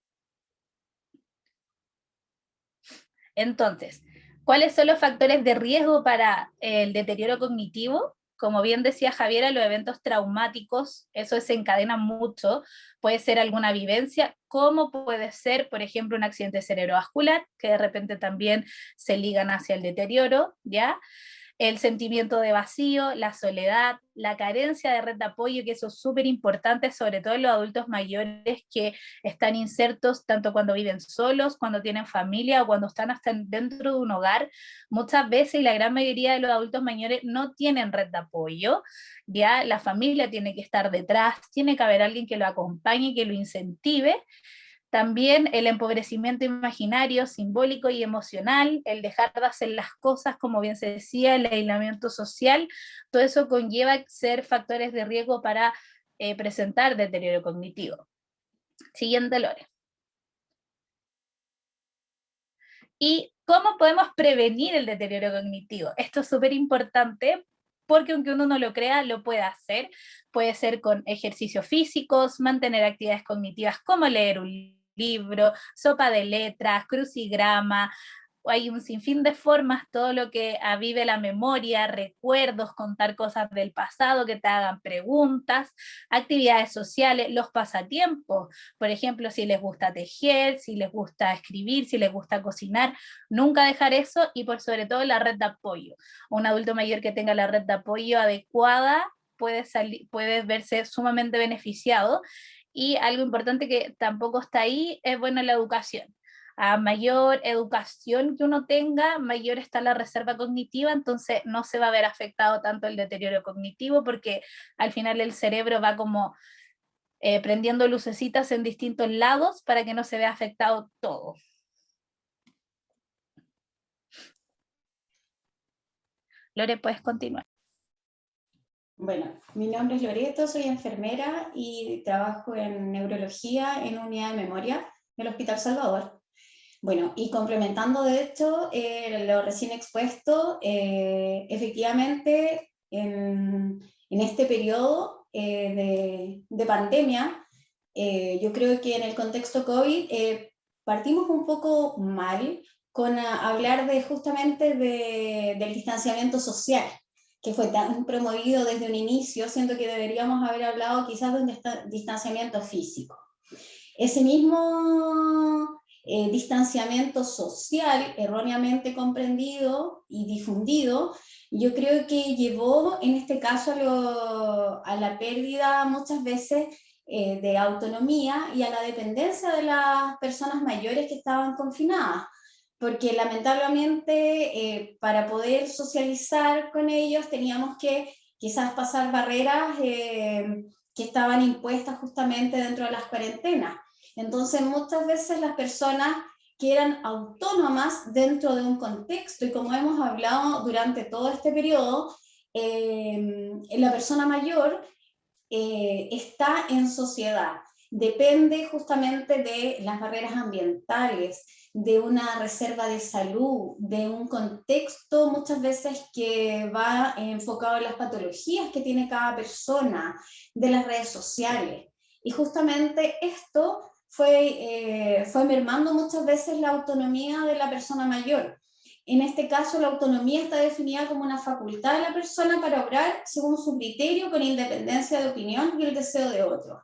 Speaker 5: Entonces, ¿cuáles son los factores de riesgo para el deterioro cognitivo? Como bien decía Javiera, los eventos traumáticos, eso desencadena mucho, puede ser alguna vivencia, como puede ser, por ejemplo, un accidente cerebrovascular, que de repente también se ligan hacia el deterioro, ¿ya? El sentimiento de vacío, la soledad, la carencia de red de apoyo, que eso es súper importante, sobre todo en los adultos mayores que están insertos tanto cuando viven solos, cuando tienen familia o cuando están hasta dentro de un hogar. Muchas veces, y la gran mayoría de los adultos mayores no tienen red de apoyo, ya la familia tiene que estar detrás, tiene que haber alguien que lo acompañe, que lo incentive. También el empobrecimiento imaginario, simbólico y emocional, el dejar de hacer las cosas, como bien se decía, el aislamiento social, todo eso conlleva ser factores de riesgo para presentar deterioro cognitivo. Siguiente, Lore. ¿Y cómo podemos prevenir el deterioro cognitivo? Esto es súper importante porque aunque uno no lo crea, lo puede hacer. Puede ser con ejercicios físicos, mantener actividades cognitivas como leer un libro, sopa de letras, crucigrama. Hay un sinfín de formas, todo lo que avive la memoria, recuerdos, contar cosas del pasado, que te hagan preguntas, actividades sociales, los pasatiempos, por ejemplo, si les gusta tejer, si les gusta escribir, si les gusta cocinar, nunca dejar eso, y por sobre todo la red de apoyo. Un adulto mayor que tenga la red de apoyo adecuada puede verse sumamente beneficiado. Y algo importante que tampoco está ahí es, bueno, la educación. A mayor educación que uno tenga, mayor está la reserva cognitiva, entonces no se va a ver afectado tanto el deterioro cognitivo, porque al final el cerebro va como prendiendo lucecitas en distintos lados para que no se vea afectado todo. Lore, puedes continuar.
Speaker 6: Bueno, mi nombre es Loreto, soy enfermera y trabajo en neurología en unidad de memoria del Hospital Salvador. Bueno, y complementando de hecho lo recién expuesto, efectivamente en este periodo de pandemia, yo creo que en el contexto COVID partimos un poco mal con hablar justamente del distanciamiento social, que fue tan promovido desde un inicio, siento que deberíamos haber hablado quizás de un distanciamiento físico. Ese mismo distanciamiento social, erróneamente comprendido y difundido, yo creo que llevó en este caso a la pérdida muchas veces de autonomía y a la dependencia de las personas mayores que estaban confinadas, porque lamentablemente para poder socializar con ellos teníamos que quizás pasar barreras que estaban impuestas justamente dentro de las cuarentenas. Entonces muchas veces las personas que eran autónomas dentro de un contexto, y como hemos hablado durante todo este periodo, la persona mayor está en sociedad, depende justamente de las barreras ambientales, de una reserva de salud, de un contexto muchas veces que va enfocado en las patologías que tiene cada persona, de las redes sociales. Y justamente esto fue mermando muchas veces la autonomía de la persona mayor. En este caso, la autonomía está definida como una facultad de la persona para obrar según su criterio, con independencia de opinión y el deseo de otro.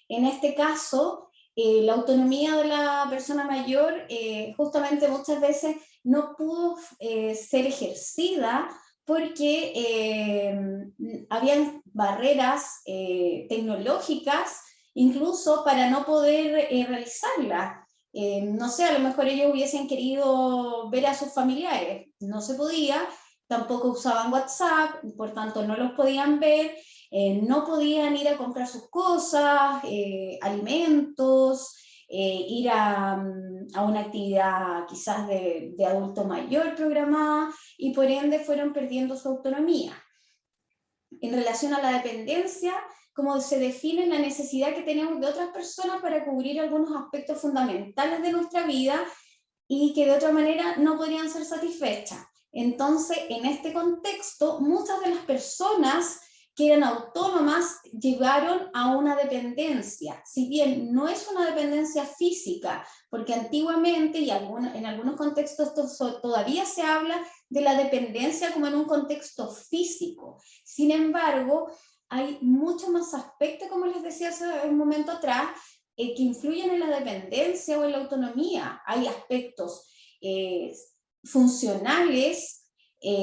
Speaker 6: En este caso, la autonomía de la persona mayor justamente muchas veces no pudo ser ejercida porque habían barreras tecnológicas incluso para no poder realizarla. No sé, a lo mejor ellos hubiesen querido ver a sus familiares, no se podía, tampoco usaban WhatsApp, por tanto no los podían ver, no podían ir a comprar sus cosas, alimentos, ir a una actividad quizás de adulto mayor programada, y por ende fueron perdiendo su autonomía. En relación a la dependencia, como se define la necesidad que tenemos de otras personas para cubrir algunos aspectos fundamentales de nuestra vida y que de otra manera no podrían ser satisfechas. Entonces, en este contexto, muchas de las personas que eran autónomas llegaron a una dependencia, si bien no es una dependencia física, porque antiguamente y en algunos contextos todavía se habla de la dependencia como en un contexto físico. Sin embargo, hay muchos más aspectos, como les decía hace un momento atrás, que influyen en la dependencia o en la autonomía. Hay aspectos funcionales,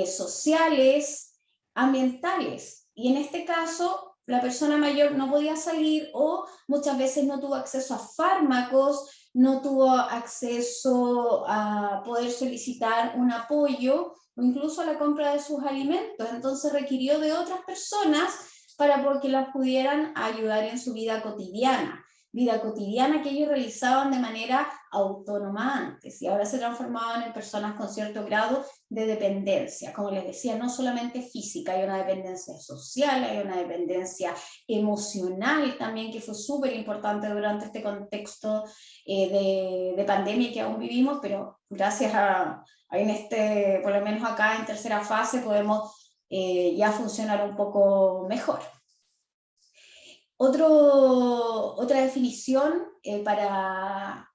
Speaker 6: sociales, ambientales. Y en este caso, la persona mayor no podía salir o muchas veces no tuvo acceso a fármacos, no tuvo acceso a poder solicitar un apoyo o incluso a la compra de sus alimentos. Entonces requirió de otras personas para que las pudieran ayudar en su vida cotidiana que ellos realizaban de manera autónoma antes, y ahora se transformaban en personas con cierto grado de dependencia. Como les decía, no solamente física, hay una dependencia social, hay una dependencia emocional también, que fue súper importante durante este contexto de pandemia que aún vivimos, pero gracias a por lo menos acá en tercera fase, podemos ya funcionar un poco mejor. Otra definición para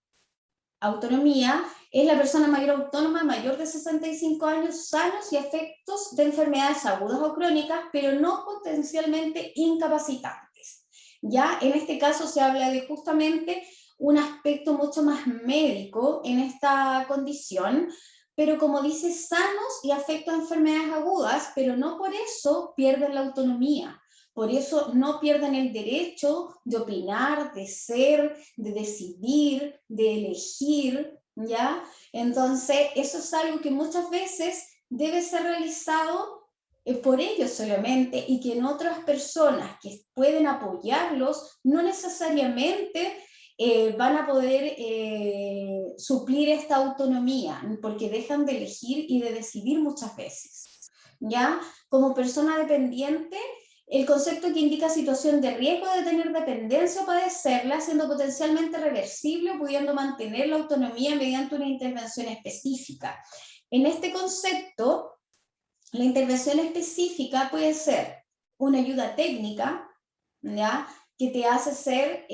Speaker 6: autonomía es la persona mayor autónoma mayor de 65 años, sanos y afectos de enfermedades agudas o crónicas, pero no potencialmente incapacitantes. Ya en este caso se habla de justamente un aspecto mucho más médico en esta condición, pero como dice, sanos y afectos de enfermedades agudas, pero no por eso pierden la autonomía. Por eso no pierden el derecho de opinar, de ser, de decidir, de elegir, ¿ya? Entonces, eso es algo que muchas veces debe ser realizado por ellos solamente, y que en otras personas que pueden apoyarlos no necesariamente van a poder suplir esta autonomía, porque dejan de elegir y de decidir muchas veces, ¿ya? Como persona dependiente, el concepto que indica situación de riesgo de tener dependencia o padecerla, siendo potencialmente reversible o pudiendo mantener la autonomía mediante una intervención específica. En este concepto, la intervención específica puede ser una ayuda técnica, ¿ya?, que te hace ser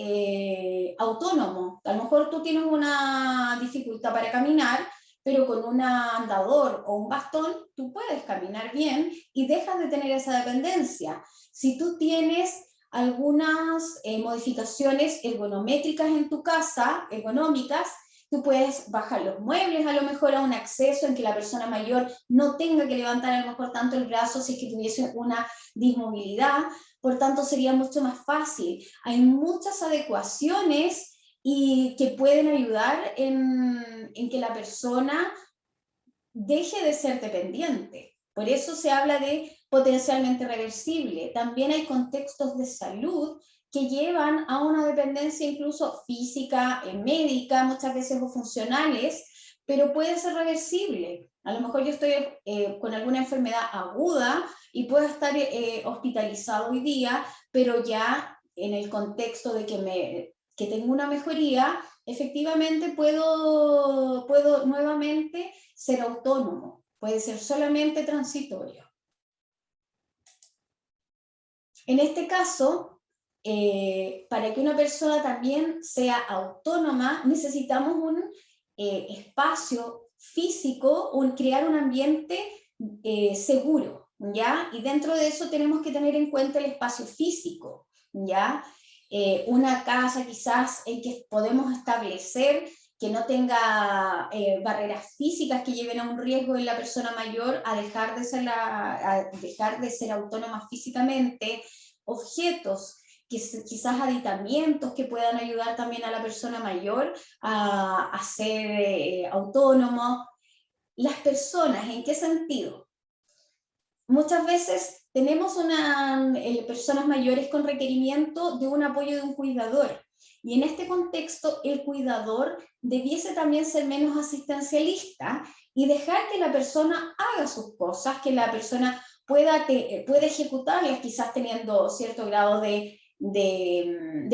Speaker 6: autónomo. A lo mejor tú tienes una dificultad para caminar, pero con un andador o un bastón tú puedes caminar bien y dejas de tener esa dependencia. Si tú tienes algunas modificaciones ergonométricas en tu casa, ergonómicas, tú puedes bajar los muebles a lo mejor a un acceso en que la persona mayor no tenga que levantar a lo mejor tanto el brazo si es que tuviese una dismovilidad, por tanto sería mucho más fácil. Hay muchas adecuaciones y que pueden ayudar en que la persona deje de ser dependiente. Por eso se habla de potencialmente reversible. También hay contextos de salud que llevan a una dependencia incluso física, médica, muchas veces o funcionales, pero puede ser reversible. A lo mejor yo estoy con alguna enfermedad aguda y puedo estar hospitalizado hoy día, pero ya en el contexto de que tengo una mejoría, efectivamente puedo nuevamente ser autónomo. Puede ser solamente transitorio. En este caso, para que una persona también sea autónoma, necesitamos un espacio físico, crear un ambiente seguro, ¿ya? Y dentro de eso tenemos que tener en cuenta el espacio físico, ¿ya? Una casa quizás en que podemos establecer que no tenga barreras físicas que lleven a un riesgo en la persona mayor a dejar de ser autónoma físicamente, objetos, quizás aditamientos que puedan ayudar también a la persona mayor a ser autónomo. Las personas, ¿en qué sentido? Muchas veces tenemos personas mayores con requerimiento de un apoyo de un cuidador. Y en este contexto, el cuidador debiese también ser menos asistencialista y dejar que la persona haga sus cosas, que la persona pueda ejecutarlas, quizás teniendo cierto grado de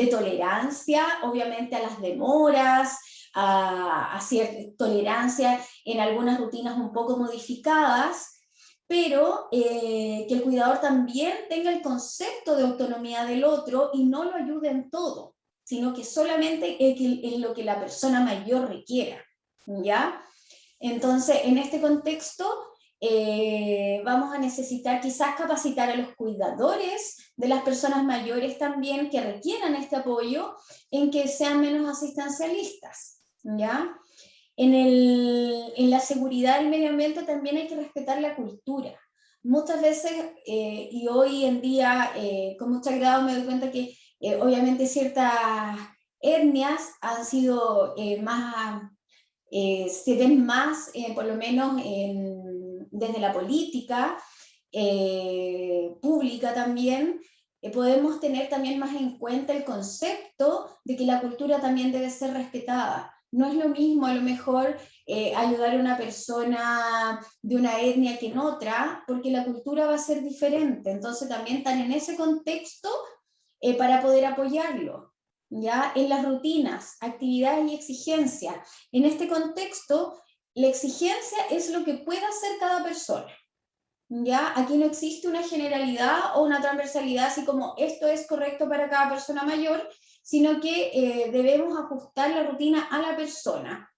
Speaker 6: tolerancia, obviamente a las demoras, a cierta tolerancia en algunas rutinas un poco modificadas, pero que el cuidador también tenga el concepto de autonomía del otro y no lo ayude en todo, sino que solamente es lo que la persona mayor requiera, ¿ya? Entonces, en este contexto, vamos a necesitar quizás capacitar a los cuidadores de las personas mayores también que requieran este apoyo en que sean menos asistencialistas, ¿ya? En la seguridad del medio ambiente también hay que respetar la cultura. Muchas veces, y hoy en día, con mucho agrado me doy cuenta que obviamente ciertas etnias han sido se ven más, por lo menos desde la política pública también, podemos tener también más en cuenta el concepto de que la cultura también debe ser respetada. No es lo mismo a lo mejor ayudar a una persona de una etnia que en otra, porque la cultura va a ser diferente. Entonces también están en ese contexto para poder apoyarlo, ¿ya? En las rutinas, actividades y exigencias. En este contexto, la exigencia es lo que puede hacer cada persona, ¿ya? Aquí no existe una generalidad o una transversalidad, así como esto es correcto para cada persona mayor, sino que debemos ajustar la rutina a la persona,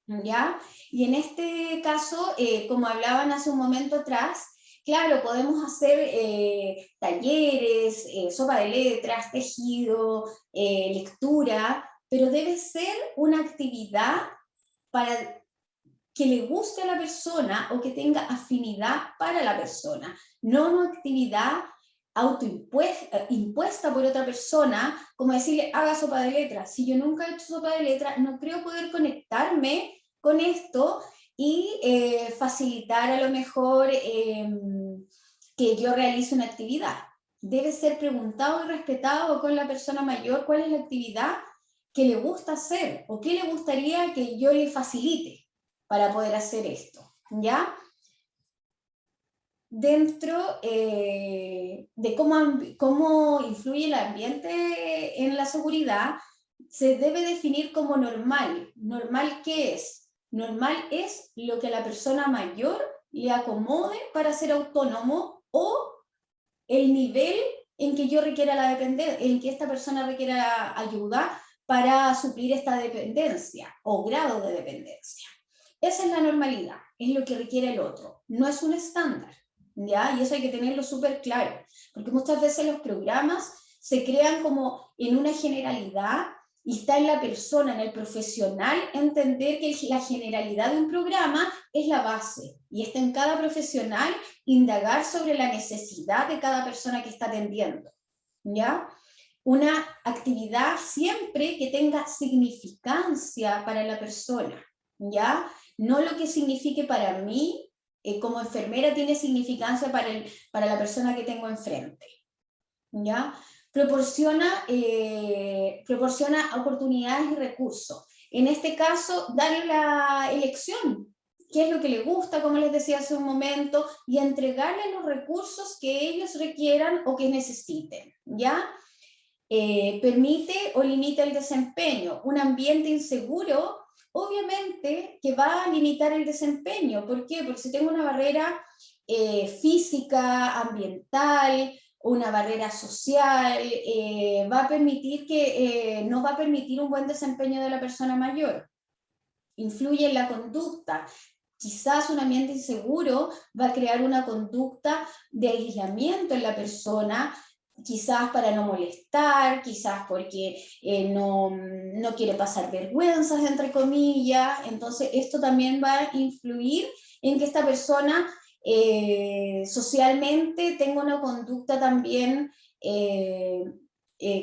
Speaker 6: ¿ya? Y en este caso, como hablaban hace un momento atrás, claro, podemos hacer talleres, sopa de letras, tejido, lectura, pero debe ser una actividad para que le guste a la persona o que tenga afinidad para la persona, no una actividad impuesta por otra persona, como decirle, haga sopa de letras. Si yo nunca he hecho sopa de letras, no creo poder conectarme con esto y facilitar a lo mejor que yo realice una actividad. Debe ser preguntado y respetado con la persona mayor cuál es la actividad que le gusta hacer o qué le gustaría que yo le facilite para poder hacer esto, ¿ya? Dentro de cómo influye el ambiente en la seguridad, se debe definir como normal. ¿Normal qué es? Normal es lo que a la persona mayor le acomode para ser autónomo o el nivel en que yo requiera la dependencia, en que esta persona requiera ayuda para suplir esta dependencia o grado de dependencia. Esa es la normalidad, es lo que requiere el otro, no es un estándar, ¿ya? Y eso hay que tenerlo súper claro, porque muchas veces los programas se crean como en una generalidad y está en la persona, en el profesional, entender que la generalidad de un programa es la base, y está en cada profesional indagar sobre la necesidad de cada persona que está atendiendo, ¿ya? Una actividad siempre que tenga significancia para la persona, ¿ya? No lo que signifique para mí, como enfermera tiene significancia para la persona que tengo enfrente, ¿ya? Proporciona oportunidades y recursos. En este caso, darle la elección, qué es lo que le gusta, como les decía hace un momento, y entregarle los recursos que ellos requieran o que necesiten, ¿ya? Permite o limita el desempeño. Un ambiente inseguro, obviamente, que va a limitar el desempeño. ¿Por qué? Porque si tengo una barrera física, ambiental, una barrera social, va a permitir no va a permitir un buen desempeño de la persona mayor. Influye en la conducta. Quizás un ambiente inseguro va a crear una conducta de aislamiento en la persona, quizás para no molestar, quizás porque no quiere pasar vergüenzas, entre comillas. Entonces esto también va a influir en que esta persona socialmente tenga una conducta también,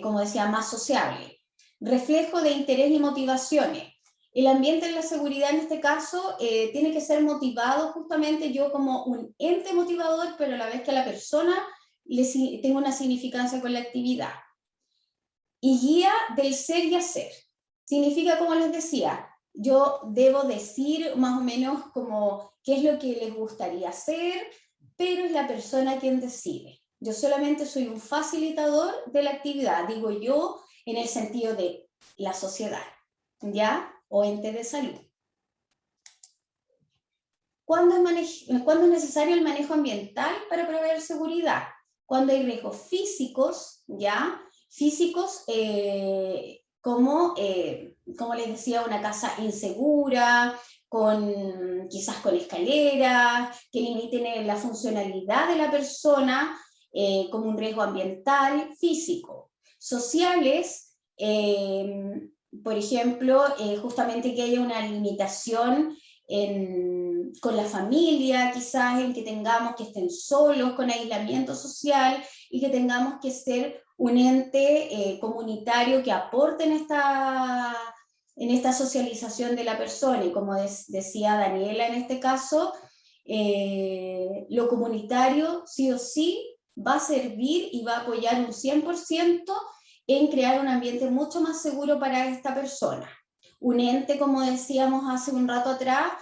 Speaker 6: como decía, más sociable. Reflejo de interés y motivaciones. El ambiente de la seguridad en este caso tiene que ser motivado justamente yo como un ente motivador, pero a la vez que a la persona tengo una significancia con la actividad. Y guía del ser y hacer. Significa, como les decía, yo debo decir más o menos como qué es lo que les gustaría hacer, pero es la persona quien decide. Yo solamente soy un facilitador de la actividad, digo yo, en el sentido de la sociedad, ¿ya? O ente de salud. ¿Cuándo es necesario el manejo ambiental para proveer seguridad? Cuando hay riesgos físicos, ¿ya? Físicos como les decía, una casa insegura, quizás con escaleras, que limiten la funcionalidad de la persona, como un riesgo ambiental, físico. Sociales, por ejemplo, justamente que haya una limitación con la familia, quizás en que tengamos que estén solos con aislamiento social y que tengamos que ser un ente comunitario que aporte en esta socialización de la persona. Y como decía Daniela en este caso, lo comunitario sí o sí va a servir y va a apoyar un 100% en crear un ambiente mucho más seguro para esta persona. Un ente, como decíamos hace un rato atrás,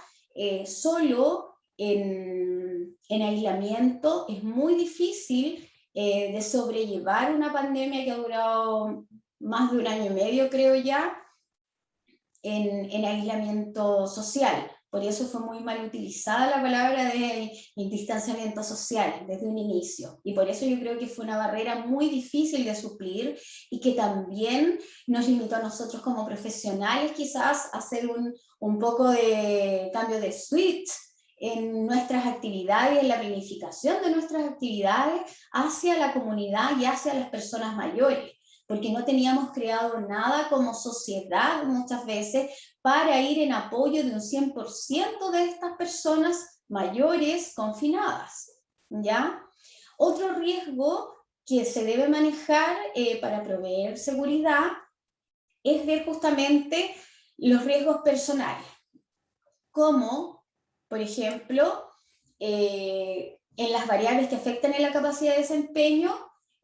Speaker 6: solo en aislamiento es muy difícil de sobrellevar una pandemia que ha durado más de 1 año y medio, creo ya, en aislamiento social. Por eso fue muy mal utilizada la palabra de distanciamiento social desde un inicio. Y por eso yo creo que fue una barrera muy difícil de suplir y que también nos limitó a nosotros como profesionales quizás a hacer un poco de cambio de switch en nuestras actividades, en la planificación de nuestras actividades hacia la comunidad y hacia las personas mayores, porque no teníamos creado nada como sociedad muchas veces para ir en apoyo de un 100% de estas personas mayores confinadas, ¿ya? Otro riesgo que se debe manejar para proveer seguridad es ver justamente los riesgos personales, como, por ejemplo, en las variables que afectan en la capacidad de desempeño,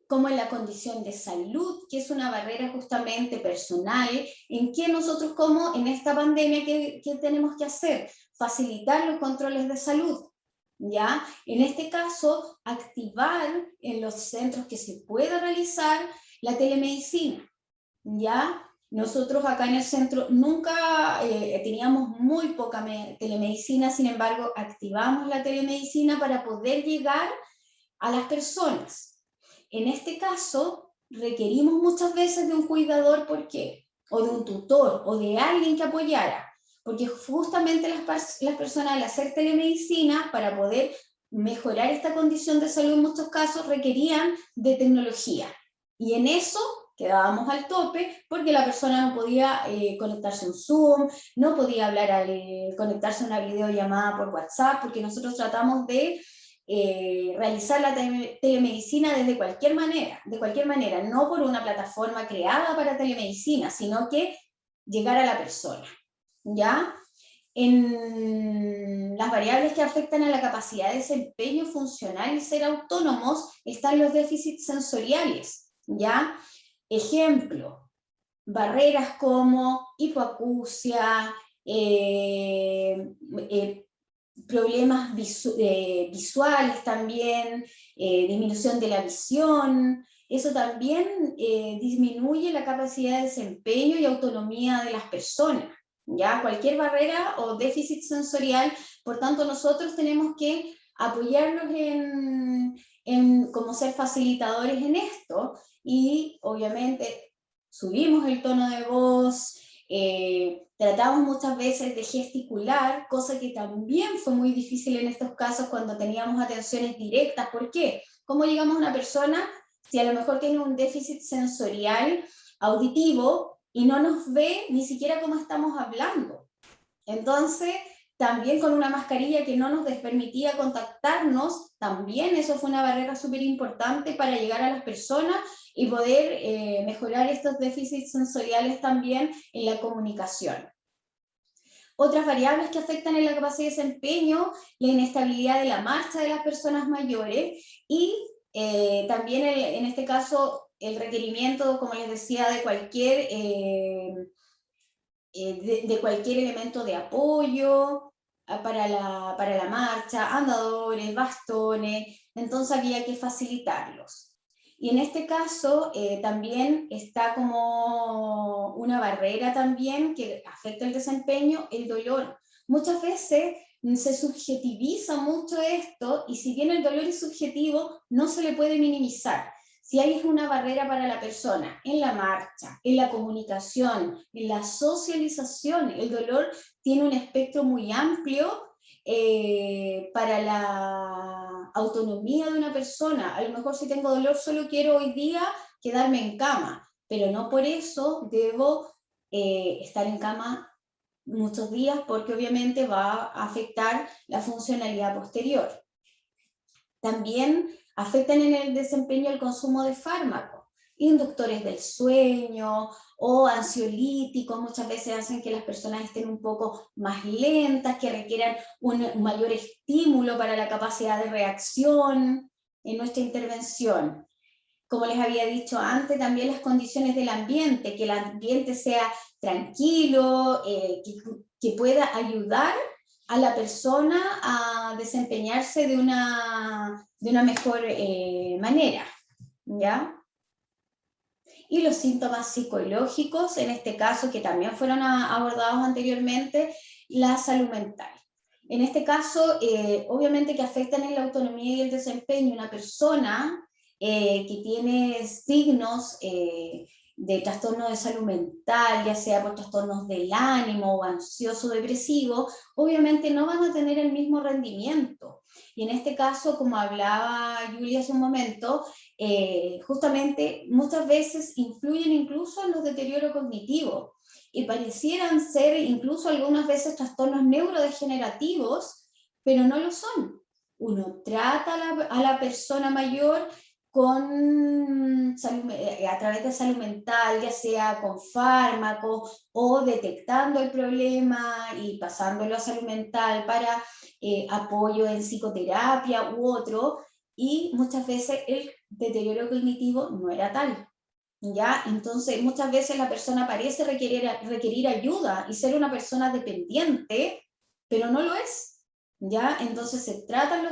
Speaker 6: como en la condición de salud, que es una barrera justamente personal, en que nosotros como en esta pandemia, ¿qué tenemos que hacer? Facilitar los controles de salud, ¿ya? En este caso, activar en los centros que se pueda realizar la telemedicina, ¿ya? Nosotros acá en el centro nunca teníamos muy poca telemedicina, sin embargo, activamos la telemedicina para poder llegar a las personas. En este caso, requerimos muchas veces de un cuidador, ¿por qué? O de un tutor, o de alguien que apoyara, porque justamente las personas al hacer telemedicina, para poder mejorar esta condición de salud en muchos casos, requerían de tecnología. Y en eso quedábamos al tope porque la persona no podía conectarse a un Zoom, no podía hablar conectarse a una videollamada por WhatsApp, porque nosotros tratamos de realizar la telemedicina de cualquier manera, no por una plataforma creada para telemedicina, sino que llegar a la persona, ¿ya? En las variables que afectan a la capacidad de desempeño funcional y ser autónomos están los déficits sensoriales, ¿ya? Ejemplo, barreras como hipoacusia, problemas visuales también, disminución de la visión. Eso también disminuye la capacidad de desempeño y autonomía de las personas, ¿ya? Cualquier barrera o déficit sensorial, por tanto nosotros tenemos que apoyarlos como ser facilitadores en esto, y obviamente subimos el tono de voz, tratamos muchas veces de gesticular, cosa que también fue muy difícil en estos casos cuando teníamos atenciones directas. ¿Por qué? ¿Cómo llegamos a una persona si a lo mejor tiene un déficit sensorial auditivo y no nos ve ni siquiera cómo estamos hablando? Entonces, también con una mascarilla que no nos permitía contactarnos, también eso fue una barrera súper importante para llegar a las personas y poder mejorar estos déficits sensoriales también en la comunicación. Otras variables que afectan en la capacidad de desempeño, la inestabilidad de la marcha de las personas mayores y también en este caso el requerimiento, como les decía, de cualquier elemento de apoyo para la marcha, andadores, bastones, entonces había que facilitarlos. Y en este caso también está como una barrera también que afecta el desempeño, el dolor. Muchas veces se subjetiviza mucho esto, y si bien el dolor es subjetivo, no se le puede minimizar. Si hay una barrera para la persona en la marcha, en la comunicación, en la socialización, el dolor tiene un espectro muy amplio para la autonomía de una persona. A lo mejor si tengo dolor solo quiero hoy día quedarme en cama, pero no por eso debo estar en cama muchos días, porque obviamente va a afectar la funcionalidad posterior. También afectan en el desempeño el consumo de fármacos, inductores del sueño o ansiolíticos, muchas veces hacen que las personas estén un poco más lentas, que requieran un mayor estímulo para la capacidad de reacción en nuestra intervención. Como les había dicho antes, también las condiciones del ambiente, que el ambiente sea tranquilo, que pueda ayudar a la persona a desempeñarse de una mejor manera, ¿ya? Y los síntomas psicológicos, en este caso, que también fueron abordados anteriormente, la salud mental. En este caso, obviamente que afectan en la autonomía y el desempeño. Una persona que tiene signos de trastorno de salud mental, ya sea por trastornos del ánimo o ansioso depresivo, obviamente no van a tener el mismo rendimiento. Y en este caso, como hablaba Julia hace un momento, justamente muchas veces influyen incluso en los deterioros cognitivos, y parecieran ser incluso algunas veces trastornos neurodegenerativos, pero no lo son. Uno trata a la persona mayor a través de salud mental, ya sea con fármacos o detectando el problema y pasándolo a salud mental para apoyo en psicoterapia u otro, y muchas veces el deterioro cognitivo no era tal, ¿ya? Entonces muchas veces la persona parece requerir ayuda y ser una persona dependiente, pero no lo es. ¿Ya? Entonces se tratan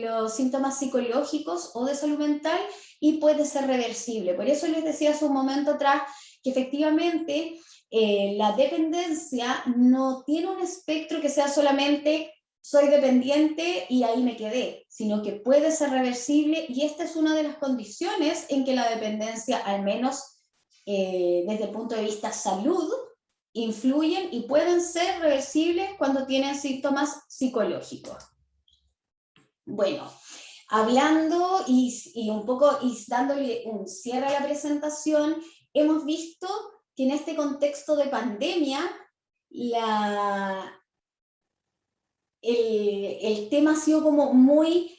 Speaker 6: los síntomas psicológicos o de salud mental y puede ser reversible. Por eso les decía hace un momento atrás que efectivamente la dependencia no tiene un espectro que sea solamente soy dependiente y ahí me quedé, sino que puede ser reversible, y esta es una de las condiciones en que la dependencia, al menos desde el punto de vista salud, influyen y pueden ser reversibles cuando tienen síntomas psicológicos. Bueno, hablando y un poco y dándole un cierre a la presentación, hemos visto que en este contexto de pandemia, el tema ha sido como muy,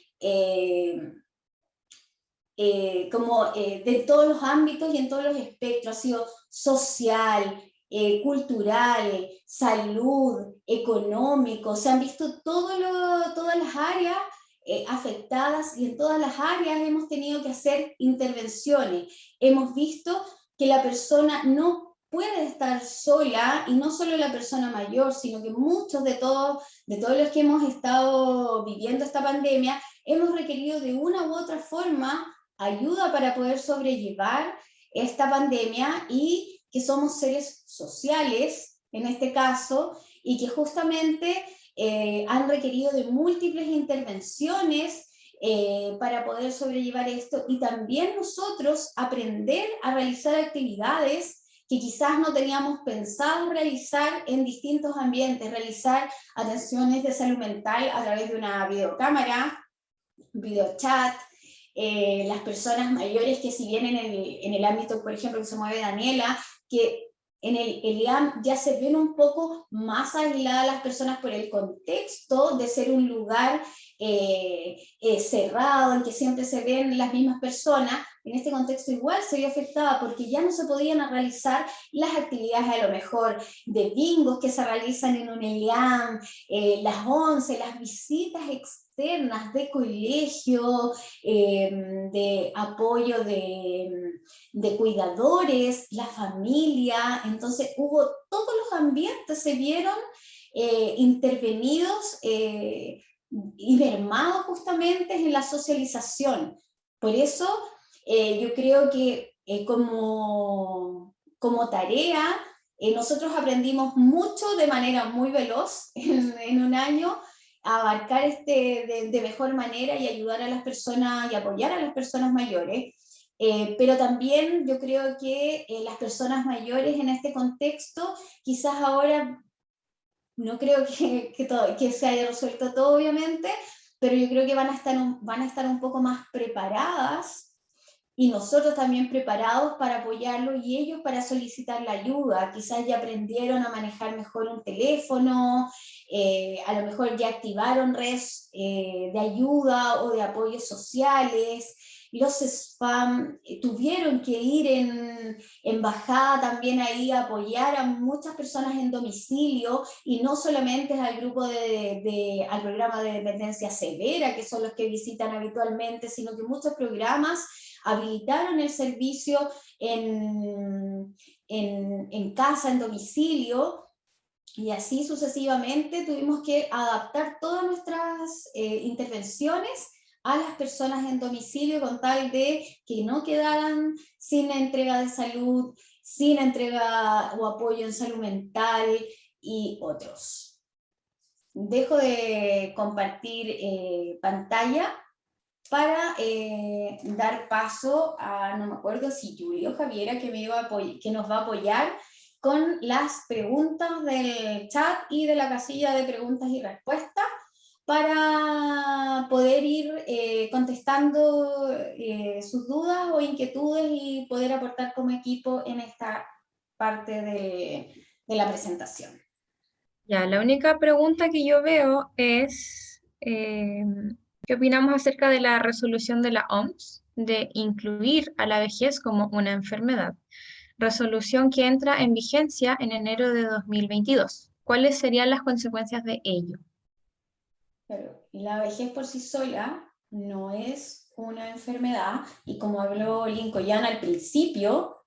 Speaker 6: de todos los ámbitos y en todos los espectros, ha sido social, cultural, salud, económico, se han visto todas las áreas afectadas, y en todas las áreas hemos tenido que hacer intervenciones. Hemos visto que la persona no puede estar sola, y no solo la persona mayor, sino que muchos de todos los que hemos estado viviendo esta pandemia, hemos requerido de una u otra forma ayuda para poder sobrellevar esta pandemia, y que somos seres sociales en este caso, y que justamente han requerido de múltiples intervenciones para poder sobrellevar esto, y también nosotros aprender a realizar actividades que quizás no teníamos pensado realizar en distintos ambientes, realizar atenciones de salud mental a través de una videocámara, videochat. Las personas mayores que, si bien en el ámbito, por ejemplo, que se mueve Daniela, que en el IAM ya se ven un poco más aisladas las personas por el contexto de ser un lugar cerrado, en que siempre se ven las mismas personas. En este contexto igual se vio afectada, porque ya no se podían realizar las actividades a lo mejor de bingos que se realizan en un IAM, las 11, las visitas externas de colegio, de apoyo de cuidadores, la familia. Entonces todos los ambientes se vieron intervenidos y mermados justamente en la socialización. Por eso yo creo que como tarea, nosotros aprendimos mucho de manera muy veloz en un año, a abarcar de mejor manera y ayudar a las personas y apoyar a las personas mayores. Pero también yo creo que las personas mayores en este contexto, quizás ahora, no creo que se haya resuelto todo obviamente, pero yo creo que van a estar un poco más preparadas, y nosotros también preparados para apoyarlos, y ellos para solicitar la ayuda. Quizás ya aprendieron a manejar mejor un teléfono, a lo mejor ya activaron redes de ayuda o de apoyos sociales. Los spam tuvieron que ir en embajada también ahí a apoyar a muchas personas en domicilio, y no solamente al grupo al programa de dependencia severa, que son los que visitan habitualmente, sino que muchos programas habilitaron el servicio en casa, en domicilio, y así sucesivamente tuvimos que adaptar todas nuestras intervenciones a las personas en domicilio, con tal de que no quedaran sin entrega de salud, sin entrega o apoyo en salud mental y otros. Dejo de compartir pantalla para dar paso a, no me acuerdo si Julia o Javiera, que nos va a apoyar con las preguntas del chat y de la casilla de preguntas y respuestas, para poder ir contestando sus dudas o inquietudes y poder aportar como equipo en esta parte de la presentación.
Speaker 3: Ya, la única pregunta que yo veo es, ¿qué opinamos acerca de la resolución de la OMS de incluir a la vejez como una enfermedad? Resolución que entra en vigencia en enero de 2022. ¿Cuáles serían las consecuencias de ello?
Speaker 6: Pero la vejez por sí sola no es una enfermedad, y como habló Lincoln al principio,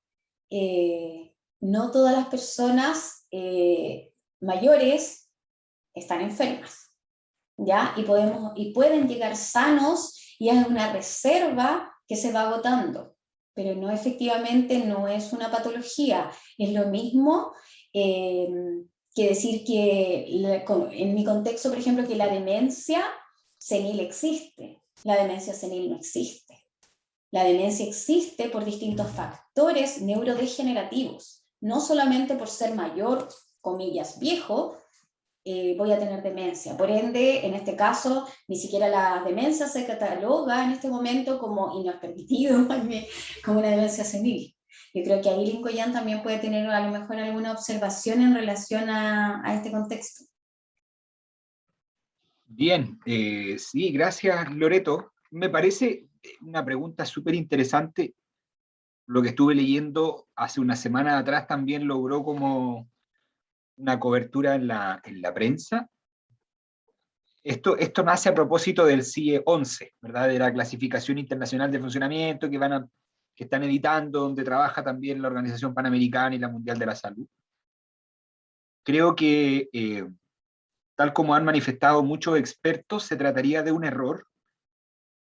Speaker 6: no todas las personas mayores están enfermas, ¿ya? Y pueden llegar sanos, y es una reserva que se va agotando, pero no, efectivamente no es una patología. Es lo mismo que decir que en mi contexto, por ejemplo, que la demencia senil existe. La demencia senil no existe. La demencia existe por distintos factores neurodegenerativos, no solamente por ser mayor, comillas, viejo, voy a tener demencia. Por ende, en este caso, ni siquiera la demencia se cataloga en este momento como, y no es permitido, como una demencia senil. Yo creo que ahí Lincoln también puede tener a lo mejor alguna observación en relación a este contexto.
Speaker 1: Bien, sí, gracias Loreto. Me parece una pregunta súper interesante. Lo que estuve leyendo hace una semana atrás también logró como una cobertura en la prensa. Esto nace a propósito del CIE 11, ¿verdad? De la Clasificación Internacional de Funcionamiento que están editando, donde trabaja también la Organización Panamericana y la Mundial de la Salud. Creo que, tal como han manifestado muchos expertos, se trataría de un error.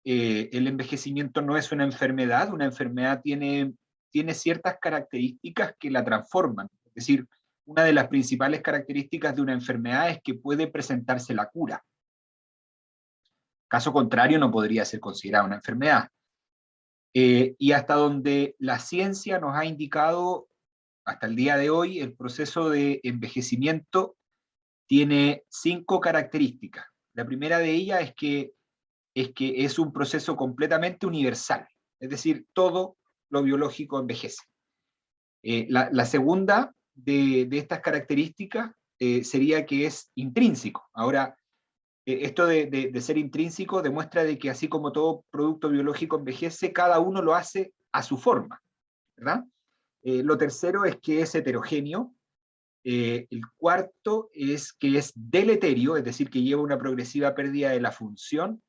Speaker 1: El envejecimiento no es una enfermedad tiene ciertas características que la transforman. Es decir, una de las principales características de una enfermedad es que puede presentarse la cura. Caso contrario, no podría ser considerada una enfermedad. Y hasta donde la ciencia nos ha indicado, hasta el día de hoy, el proceso de envejecimiento tiene 5 características. La primera de ellas es que es un proceso completamente universal, es decir, todo lo biológico envejece. La segunda de estas características sería que es intrínseco. Ahora, esto de ser intrínseco demuestra de que así como todo producto biológico envejece, cada uno lo hace a su forma, ¿verdad? Lo tercero es que es heterogéneo. El cuarto es que es deleterio, es decir, que lleva una progresiva pérdida de la función.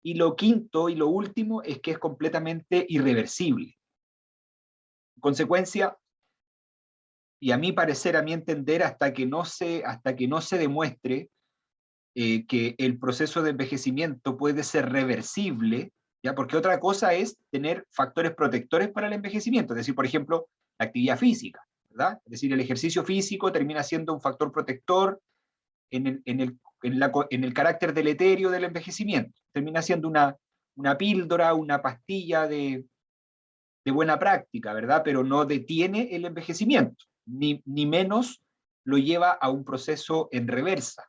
Speaker 1: Y lo quinto y lo último es que es completamente irreversible. En consecuencia, y a mi parecer, a mi entender, hasta que no se demuestre que el proceso de envejecimiento puede ser reversible, ¿ya? Porque otra cosa es tener factores protectores para el envejecimiento, es decir, por ejemplo, la actividad física, ¿verdad? Es decir, el ejercicio físico termina siendo un factor protector en el carácter deleterio del envejecimiento. Termina siendo una píldora, una pastilla de buena práctica, ¿verdad? Pero no detiene el envejecimiento, ni menos lo lleva a un proceso en reversa.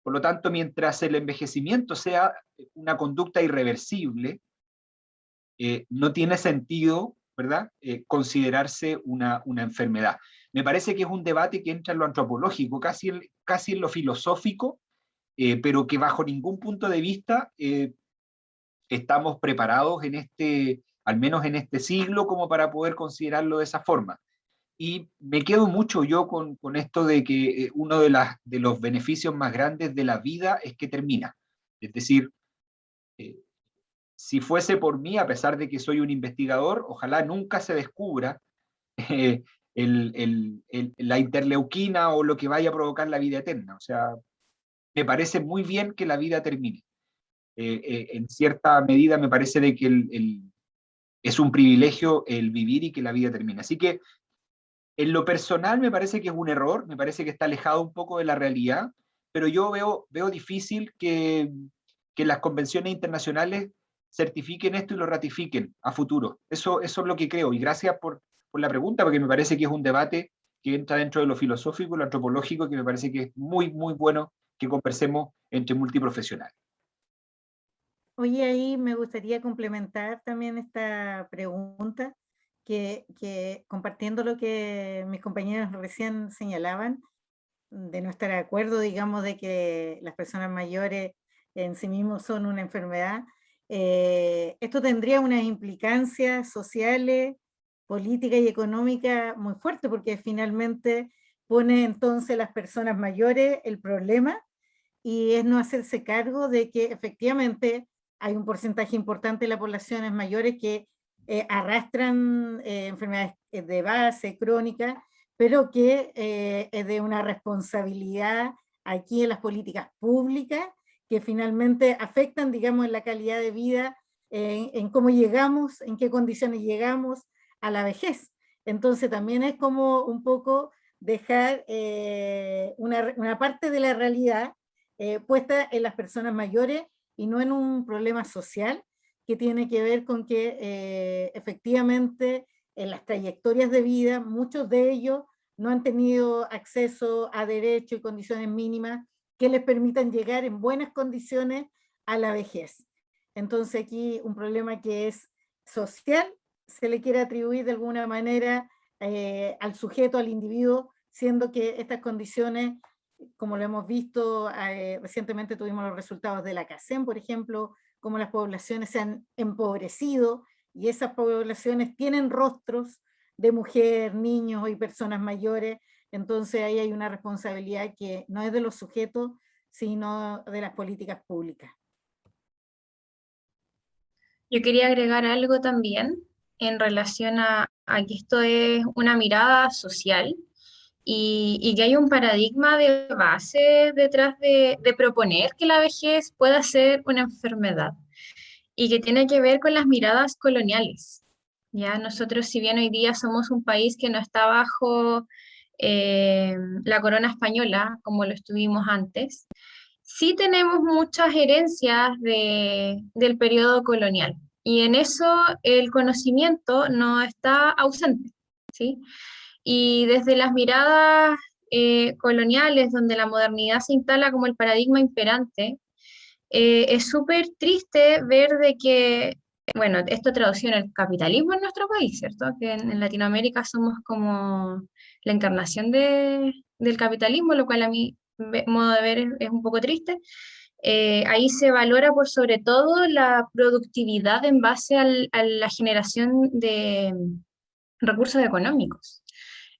Speaker 1: Por lo tanto, mientras el envejecimiento sea una conducta irreversible, no tiene sentido, ¿verdad?, considerarse una enfermedad. Me parece que es un debate que entra en lo antropológico, casi en lo filosófico, pero que bajo ningún punto de vista estamos preparados al menos en este siglo, como para poder considerarlo de esa forma. Y me quedo mucho yo con esto de que uno de los beneficios más grandes de la vida es que termina. Es decir, si fuese por mí, a pesar de que soy un investigador, ojalá nunca se descubra eh, la interleuquina o lo que vaya a provocar la vida eterna. O sea, me parece muy bien que la vida termine. En cierta medida me parece de que es un privilegio el vivir y que la vida termine. Así que en lo personal me parece que es un error, me parece que está alejado un poco de la realidad, pero yo veo difícil que las convenciones internacionales certifiquen esto y lo ratifiquen a futuro. Eso es lo que creo, y gracias por la pregunta, porque me parece que es un debate que entra dentro de lo filosófico y lo antropológico, que me parece que es muy, muy bueno que conversemos entre multiprofesionales.
Speaker 2: Oye, ahí me gustaría complementar también esta pregunta, que compartiendo lo que mis compañeros recién señalaban, de no estar de acuerdo, digamos, de que las personas mayores en sí mismos son una enfermedad, esto tendría unas implicancias sociales, políticas y económicas muy fuertes, porque finalmente pone entonces las personas mayores el problema y es no hacerse cargo de que efectivamente hay un porcentaje importante de la población mayores que arrastran enfermedades de base, crónicas, pero que es de una responsabilidad aquí en las políticas públicas que finalmente afectan, digamos, en la calidad de vida, en cómo llegamos, en qué condiciones llegamos a la vejez. Entonces también es como un poco dejar una parte de la realidad puesta en las personas mayores y no en un problema social que tiene que ver con que efectivamente en las trayectorias de vida, muchos de ellos no han tenido acceso a derechos y condiciones mínimas que les permitan llegar en buenas condiciones a la vejez. Entonces aquí un problema que es social, se le quiere atribuir de alguna manera al sujeto, al individuo, siendo que estas condiciones, como lo hemos visto, recientemente tuvimos los resultados de la CACEN, por ejemplo, cómo las poblaciones se han empobrecido, y esas poblaciones tienen rostros de mujer, niños y personas mayores. Entonces ahí hay una responsabilidad que no es de los sujetos, sino de las políticas públicas.
Speaker 3: Yo quería agregar algo también en relación a que esto es una mirada social y que hay un paradigma de base detrás de proponer que la vejez pueda ser una enfermedad y que tiene que ver con las miradas coloniales. Ya nosotros, si bien hoy día somos un país que no está bajo la corona española como lo estuvimos antes, sí tenemos muchas herencias del periodo colonial y en eso el conocimiento no está ausente, ¿sí? Y desde las miradas coloniales, donde la modernidad se instala como el paradigma imperante, es súper triste ver de que, bueno, esto traducido en el capitalismo en nuestro país, ¿cierto? Que en Latinoamérica somos como la encarnación del capitalismo, lo cual a mi modo de ver es un poco triste. Ahí se valora por sobre todo la productividad en base a la generación de recursos económicos.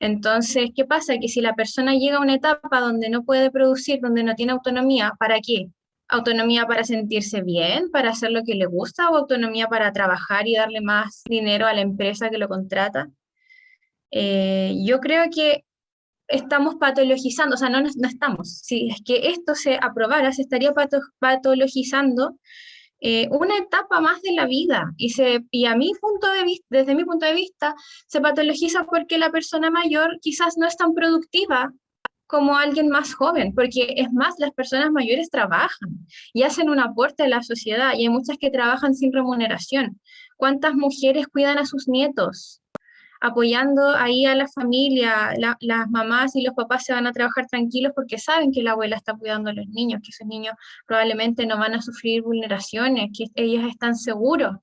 Speaker 3: Entonces, ¿qué pasa? Que si la persona llega a una etapa donde no puede producir, donde no tiene autonomía, ¿para qué? ¿Autonomía para sentirse bien, para hacer lo que le gusta o autonomía para trabajar y darle más dinero a la empresa que lo contrata? Yo creo que estamos patologizando, o sea, no estamos, si es que esto se aprobara, se estaría patologizando una etapa más de la vida y a mi punto de vista, desde mi punto de vista, se patologiza porque la persona mayor quizás no es tan productiva como alguien más joven, porque es más, las personas mayores trabajan y hacen un aporte a la sociedad y hay muchas que trabajan sin remuneración. ¿Cuántas mujeres cuidan a sus nietos? Apoyando ahí a la familia, las mamás y los papás se van a trabajar tranquilos porque saben que la abuela está cuidando a los niños, que esos niños probablemente no van a sufrir vulneraciones, que ellos están seguros.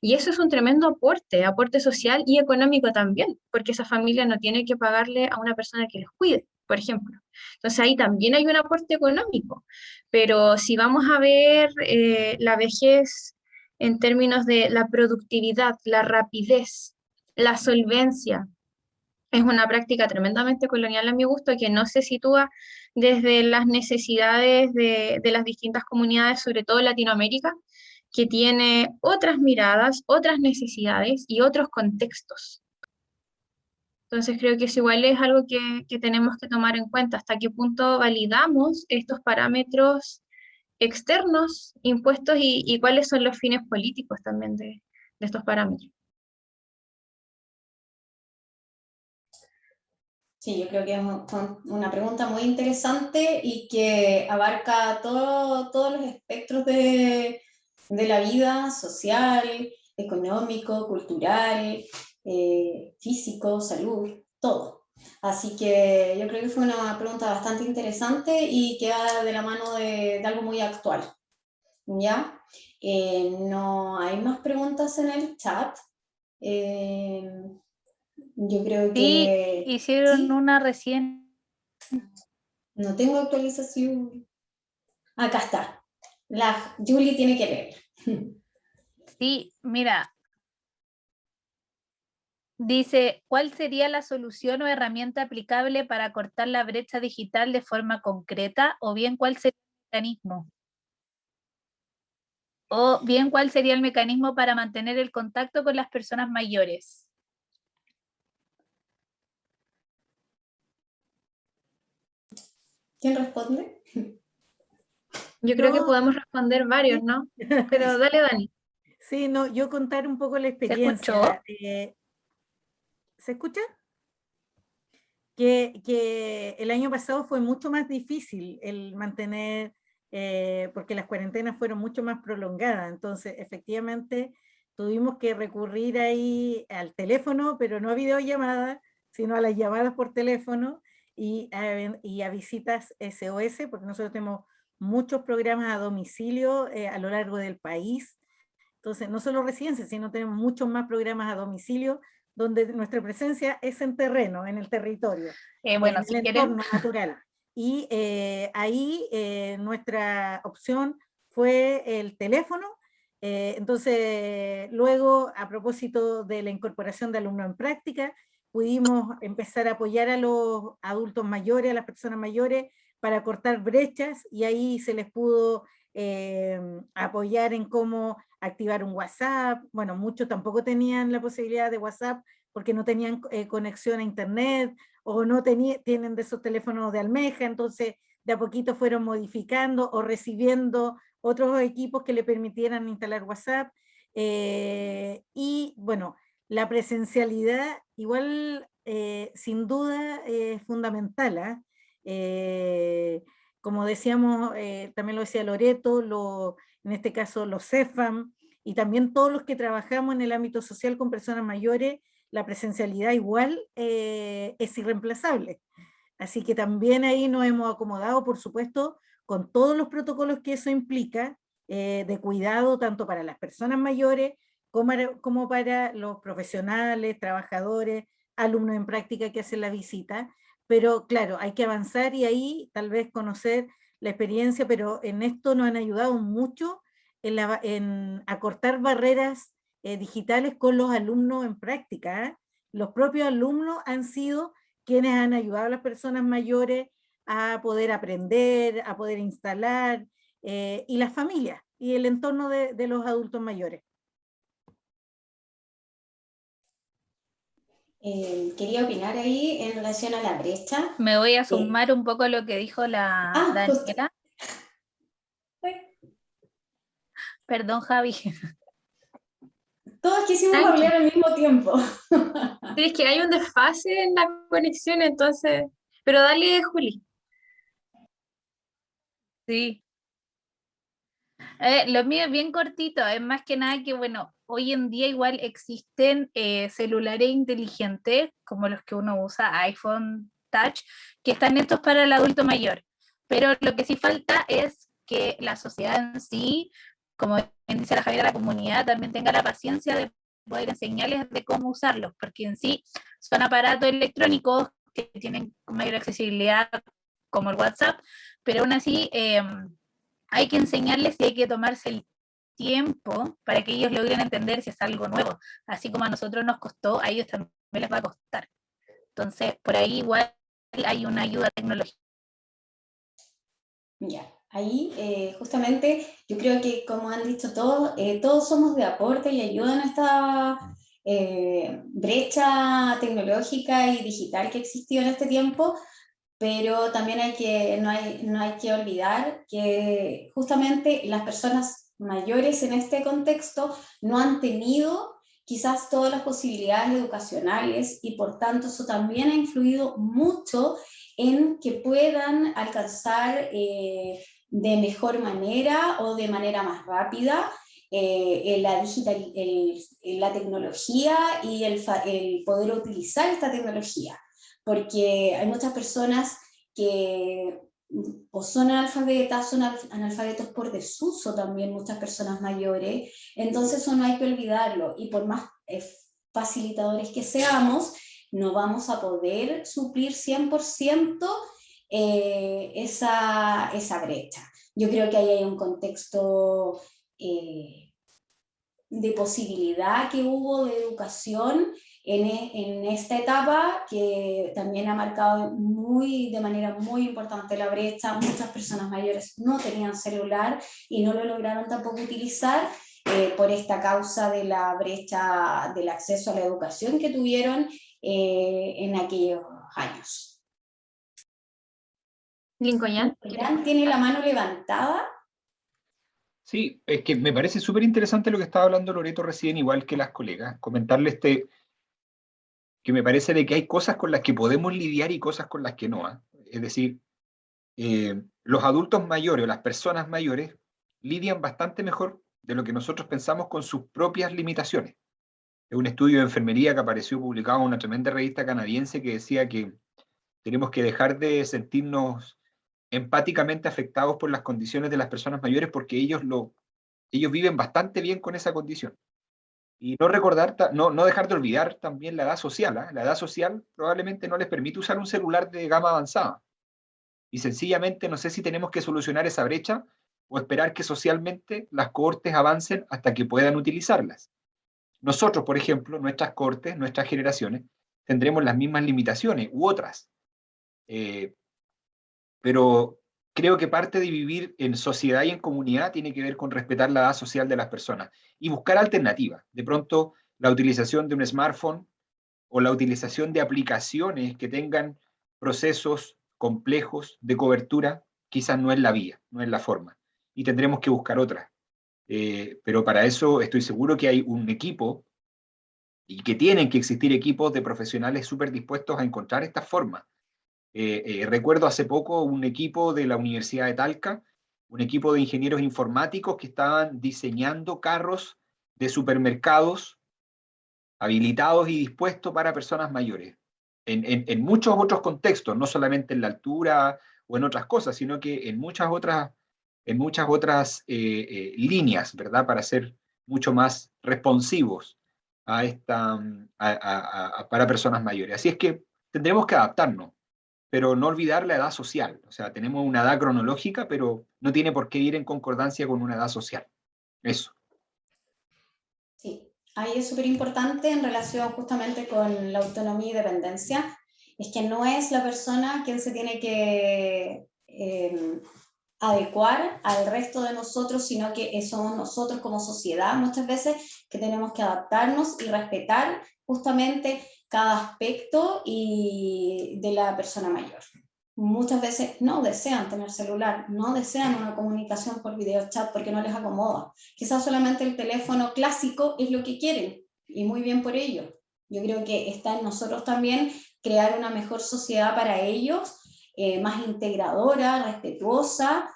Speaker 3: Y eso es un tremendo aporte social y económico también, porque esa familia no tiene que pagarle a una persona que los cuide, por ejemplo. Entonces ahí también hay un aporte económico. Pero si vamos a ver la vejez en términos de la productividad, la rapidez, la solvencia, es una práctica tremendamente colonial a mi gusto que no se sitúa desde las necesidades de las distintas comunidades, sobre todo en Latinoamérica, que tiene otras miradas, otras necesidades y otros contextos. Entonces creo que eso igual es algo que tenemos que tomar en cuenta, hasta qué punto validamos estos parámetros externos impuestos y cuáles son los fines políticos también de estos parámetros.
Speaker 6: Sí, yo creo que es una pregunta muy interesante y que abarca todos los espectros de la vida social, económico, cultural, físico, salud, todo. Así que yo creo que fue una pregunta bastante interesante y que va de la mano de algo muy actual. ¿Ya? No hay más preguntas en el chat. Yo creo
Speaker 5: Sí,
Speaker 6: que
Speaker 5: hicieron
Speaker 6: sí,
Speaker 5: una recién.
Speaker 6: no tengo actualización. Acá está. La Julie tiene que leer.
Speaker 5: Sí, mira, dice, ¿cuál sería la solución o herramienta aplicable para cortar la brecha digital de forma concreta? O bien, ¿cuál sería el mecanismo? O bien, ¿cuál sería el mecanismo para mantener el contacto con las personas mayores?
Speaker 6: ¿Quién responde?
Speaker 3: Yo creo que
Speaker 2: No,
Speaker 3: podemos responder varios, ¿no? Pero dale, Dani.
Speaker 2: sí, no, yo contar un poco la
Speaker 5: ¿Se
Speaker 2: experiencia.
Speaker 5: escuchó?
Speaker 2: ¿Se escucha? Que el año pasado fue mucho más difícil el mantener, porque las cuarentenas fueron mucho más prolongadas, entonces efectivamente tuvimos que recurrir ahí al teléfono, pero no a videollamadas, sino a las llamadas por teléfono y a visitas SOS, porque nosotros tenemos muchos programas a domicilio a lo largo del país, Entonces, no solo residencias, sino tenemos muchos más programas a domicilio, donde nuestra presencia es en terreno, en el territorio,
Speaker 5: Bueno,
Speaker 2: en
Speaker 5: si
Speaker 2: el
Speaker 5: quieren,
Speaker 2: entorno natural. Y ahí nuestra opción fue el teléfono. Entonces, luego, a propósito de la incorporación de alumnos en práctica, pudimos empezar a apoyar a los adultos mayores, a las personas mayores, para cortar brechas, y ahí se les pudo apoyar en cómo activar un WhatsApp. Bueno, muchos tampoco tenían la posibilidad de WhatsApp porque no tenían conexión a internet, o no tienen de esos teléfonos de almeja, entonces de a poquito fueron modificando o recibiendo otros equipos que le permitieran instalar WhatsApp. Y bueno, la presencialidad igual sin duda es fundamental. Como decíamos, también lo decía Loreto, en este caso los CEFAM, y también todos los que trabajamos en el ámbito social con personas mayores, la presencialidad igual es irreemplazable. Así que también ahí nos hemos acomodado, por supuesto, con todos los protocolos que eso implica, de cuidado tanto para las personas mayores como para los profesionales, trabajadores, alumnos en práctica que hacen la visita. Pero claro, hay que avanzar y ahí tal vez conocer la experiencia, pero en esto nos han ayudado mucho en acortar barreras digitales con los alumnos en práctica. Los propios alumnos han sido quienes han ayudado a las personas mayores a poder aprender, a poder instalar, y las familias y el entorno de los adultos mayores.
Speaker 6: Quería opinar ahí en relación a la brecha.
Speaker 5: me voy a sumar un poco a lo que dijo la
Speaker 6: Justo.
Speaker 5: Daniela. Perdón, Javi.
Speaker 6: Todos quisimos hablar al mismo tiempo.
Speaker 3: Sí, es que hay un desfase en la conexión, entonces, pero dale, Juli.
Speaker 5: Sí. Lo mío es bien cortito, es más que nada que, bueno, hoy en día igual existen celulares inteligentes, como los que uno usa, iPhone Touch, que están hechos para el adulto mayor. Pero lo que sí falta es que la sociedad en sí, como bien dice la Javiera, la comunidad también tenga la paciencia de poder enseñarles de cómo usarlos, porque en sí son aparatos electrónicos que tienen mayor accesibilidad, como el WhatsApp, pero aún así hay que enseñarles y hay que tomarse el tiempo para que ellos logren entender si es algo nuevo. Así como a nosotros nos costó, a ellos también les va a costar. Entonces, por ahí igual hay una ayuda tecnológica.
Speaker 6: Ya, ahí justamente yo creo que como han dicho todos, todos somos de aporte y ayuda en esta brecha tecnológica y digital que existió en este tiempo, pero también no hay que olvidar que justamente las personas mayores en este contexto no han tenido quizás todas las posibilidades educacionales, y por tanto eso también ha influido mucho en que puedan alcanzar de mejor manera o de manera más rápida la tecnología y el poder utilizar esta tecnología. Porque hay muchas personas que o son analfabetas, son analfabetos por desuso también, muchas personas mayores, entonces eso no hay que olvidarlo, y por más facilitadores que seamos, no vamos a poder suplir 100% esa brecha. Yo creo que ahí hay un contexto de posibilidad que hubo de educación en esta etapa, que también ha marcado de manera muy importante la brecha. Muchas personas mayores no tenían celular y no lo lograron tampoco utilizar por esta causa de la brecha del acceso a la educación que tuvieron en aquellos años.
Speaker 3: Lincoln,
Speaker 6: ¿tiene la mano levantada?
Speaker 1: Sí, es que me parece súper interesante lo que estaba hablando Loreto recién, igual que las colegas. Comentarle que me parece de que hay cosas con las que podemos lidiar y cosas con las que no. Es decir, los adultos mayores o las personas mayores lidian bastante mejor de lo que nosotros pensamos con sus propias limitaciones. Es un estudio de enfermería que apareció publicado en una tremenda revista canadiense que decía que tenemos que dejar de sentirnos empáticamente afectados por las condiciones de las personas mayores porque ellos lo ellos viven bastante bien con esa condición. Y no recordar, no dejar de olvidar también la edad social. ¿Eh? La edad social probablemente no les permite usar un celular de gama avanzada. Y sencillamente no sé si tenemos que solucionar esa brecha o esperar que socialmente las cohortes avancen hasta que puedan utilizarlas. Nosotros, por ejemplo, nuestras cohortes, nuestras generaciones, tendremos las mismas limitaciones u otras. Pero creo que parte de vivir en sociedad y en comunidad tiene que ver con respetar la edad social de las personas y buscar alternativas. De pronto, la utilización de un smartphone o la utilización de aplicaciones que tengan procesos complejos de cobertura, quizás no es la vía, no es la forma. Y tendremos que buscar otras. Pero para eso estoy seguro que hay un equipo y que tienen que existir equipos de profesionales súper dispuestos a encontrar esta forma. Recuerdo hace poco un equipo de la Universidad de Talca, un equipo de ingenieros informáticos que estaban diseñando carros de supermercados habilitados y dispuestos para personas mayores. En muchos otros contextos, no solamente en la altura o en otras cosas, sino que en muchas otras líneas, ¿verdad? Para ser mucho más responsivos a para personas mayores. Así es que tendremos que adaptarnos, pero no olvidar la edad social. O sea, tenemos una edad cronológica, pero no tiene por qué ir en concordancia con una edad social. Eso.
Speaker 6: Sí, ahí es súper importante en relación justamente con la autonomía y dependencia, es que no es la persona quien se tiene que adecuar al resto de nosotros, sino que somos nosotros como sociedad muchas veces que tenemos que adaptarnos y respetar justamente cada aspecto de la persona mayor. Muchas veces no desean tener celular, no desean una comunicación por videochat porque no les acomoda. Quizás solamente el teléfono clásico es lo que quieren, y muy bien por ello. Yo creo que está en nosotros también crear una mejor sociedad para ellos, más integradora, respetuosa,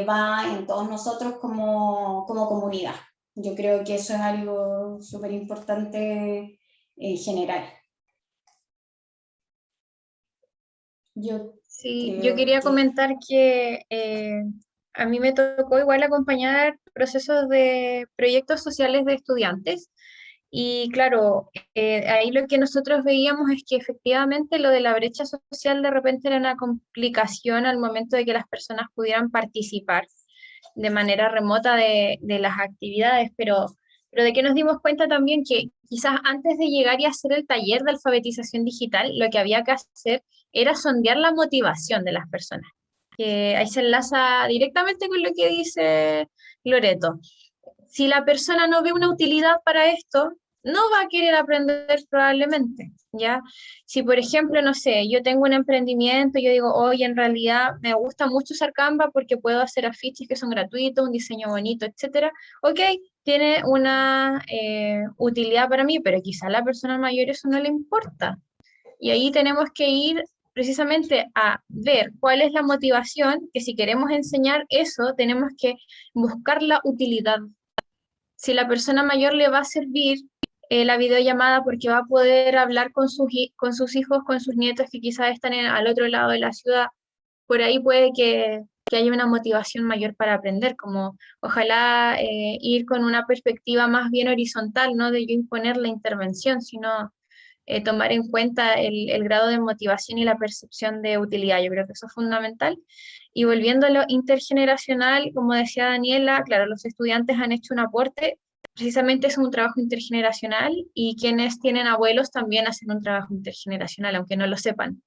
Speaker 6: va en todos nosotros como comunidad. Yo creo que eso es algo súper importante en general.
Speaker 3: Sí, yo quería comentar que a mí me tocó igual acompañar procesos de proyectos sociales de estudiantes y claro, ahí lo que nosotros veíamos es que efectivamente lo de la brecha social de repente era una complicación al momento de que las personas pudieran participar de manera remota de las actividades, pero de que nos dimos cuenta también que quizás antes de llegar y hacer el taller de alfabetización digital, lo que había que hacer era sondear la motivación de las personas, que ahí se enlaza directamente con lo que dice Loreto. Si la persona no ve una utilidad para esto, no va a querer aprender probablemente, ¿ya? Si, por ejemplo, no sé, yo tengo un emprendimiento, yo digo, oye, en realidad me gusta mucho usar Canva porque puedo hacer afiches que son gratuitos, un diseño bonito, etcétera, ok, tiene una utilidad para mí, pero quizá a la persona mayor eso no le importa. Y ahí tenemos que ir precisamente a ver cuál es la motivación, que si queremos enseñar eso, tenemos que buscar la utilidad. Si la persona mayor le va a servir la videollamada porque va a poder hablar con sus hijos, con sus nietos que quizás están al otro lado de la ciudad, por ahí puede que haya una motivación mayor para aprender, como ojalá ir con una perspectiva más bien horizontal, no de yo imponer la intervención, sino tomar en cuenta el grado de motivación y la percepción de utilidad. Yo creo que eso es fundamental. Y volviendo a lo intergeneracional, como decía Daniela, claro, los estudiantes han hecho un aporte, precisamente es un trabajo intergeneracional y quienes tienen abuelos también hacen un trabajo intergeneracional, aunque no lo sepan.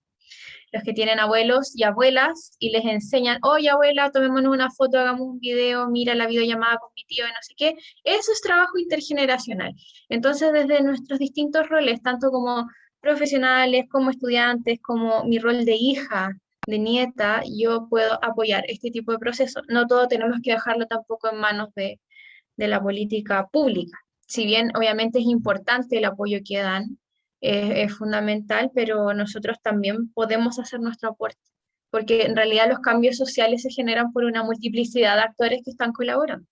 Speaker 3: Los que tienen abuelos y abuelas y les enseñan, oye abuela, tomémonos una foto, hagamos un video, mira la videollamada con mi tío y no sé qué, eso es trabajo intergeneracional. Entonces, desde nuestros distintos roles, tanto como profesionales, como estudiantes, como mi rol de hija, de nieta, yo puedo apoyar este tipo de procesos. No todo tenemos que dejarlo tampoco en manos de la política pública. Si bien obviamente es importante el apoyo que dan, es fundamental, pero nosotros también podemos hacer nuestro aporte, porque en realidad los cambios sociales se generan por una multiplicidad de actores que están colaborando.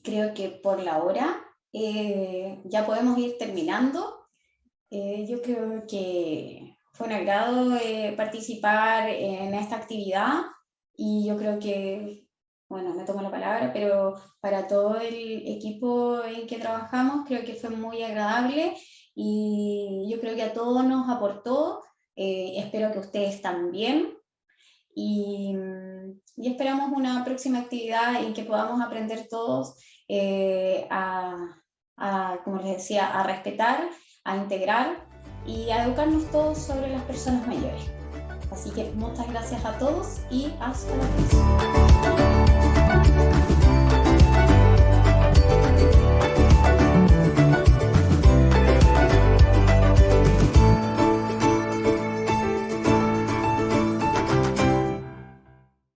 Speaker 6: Creo que por la hora ya podemos ir terminando. Yo creo que fue un agrado participar en esta actividad y yo creo que bueno, me tomo la palabra, pero para todo el equipo en que trabajamos creo que fue muy agradable y yo creo que a todos nos aportó, espero que ustedes también y esperamos una próxima actividad en que podamos aprender todos como les decía, a respetar, a integrar y a educarnos todos sobre las personas mayores. Así que muchas gracias a todos y hasta la próxima.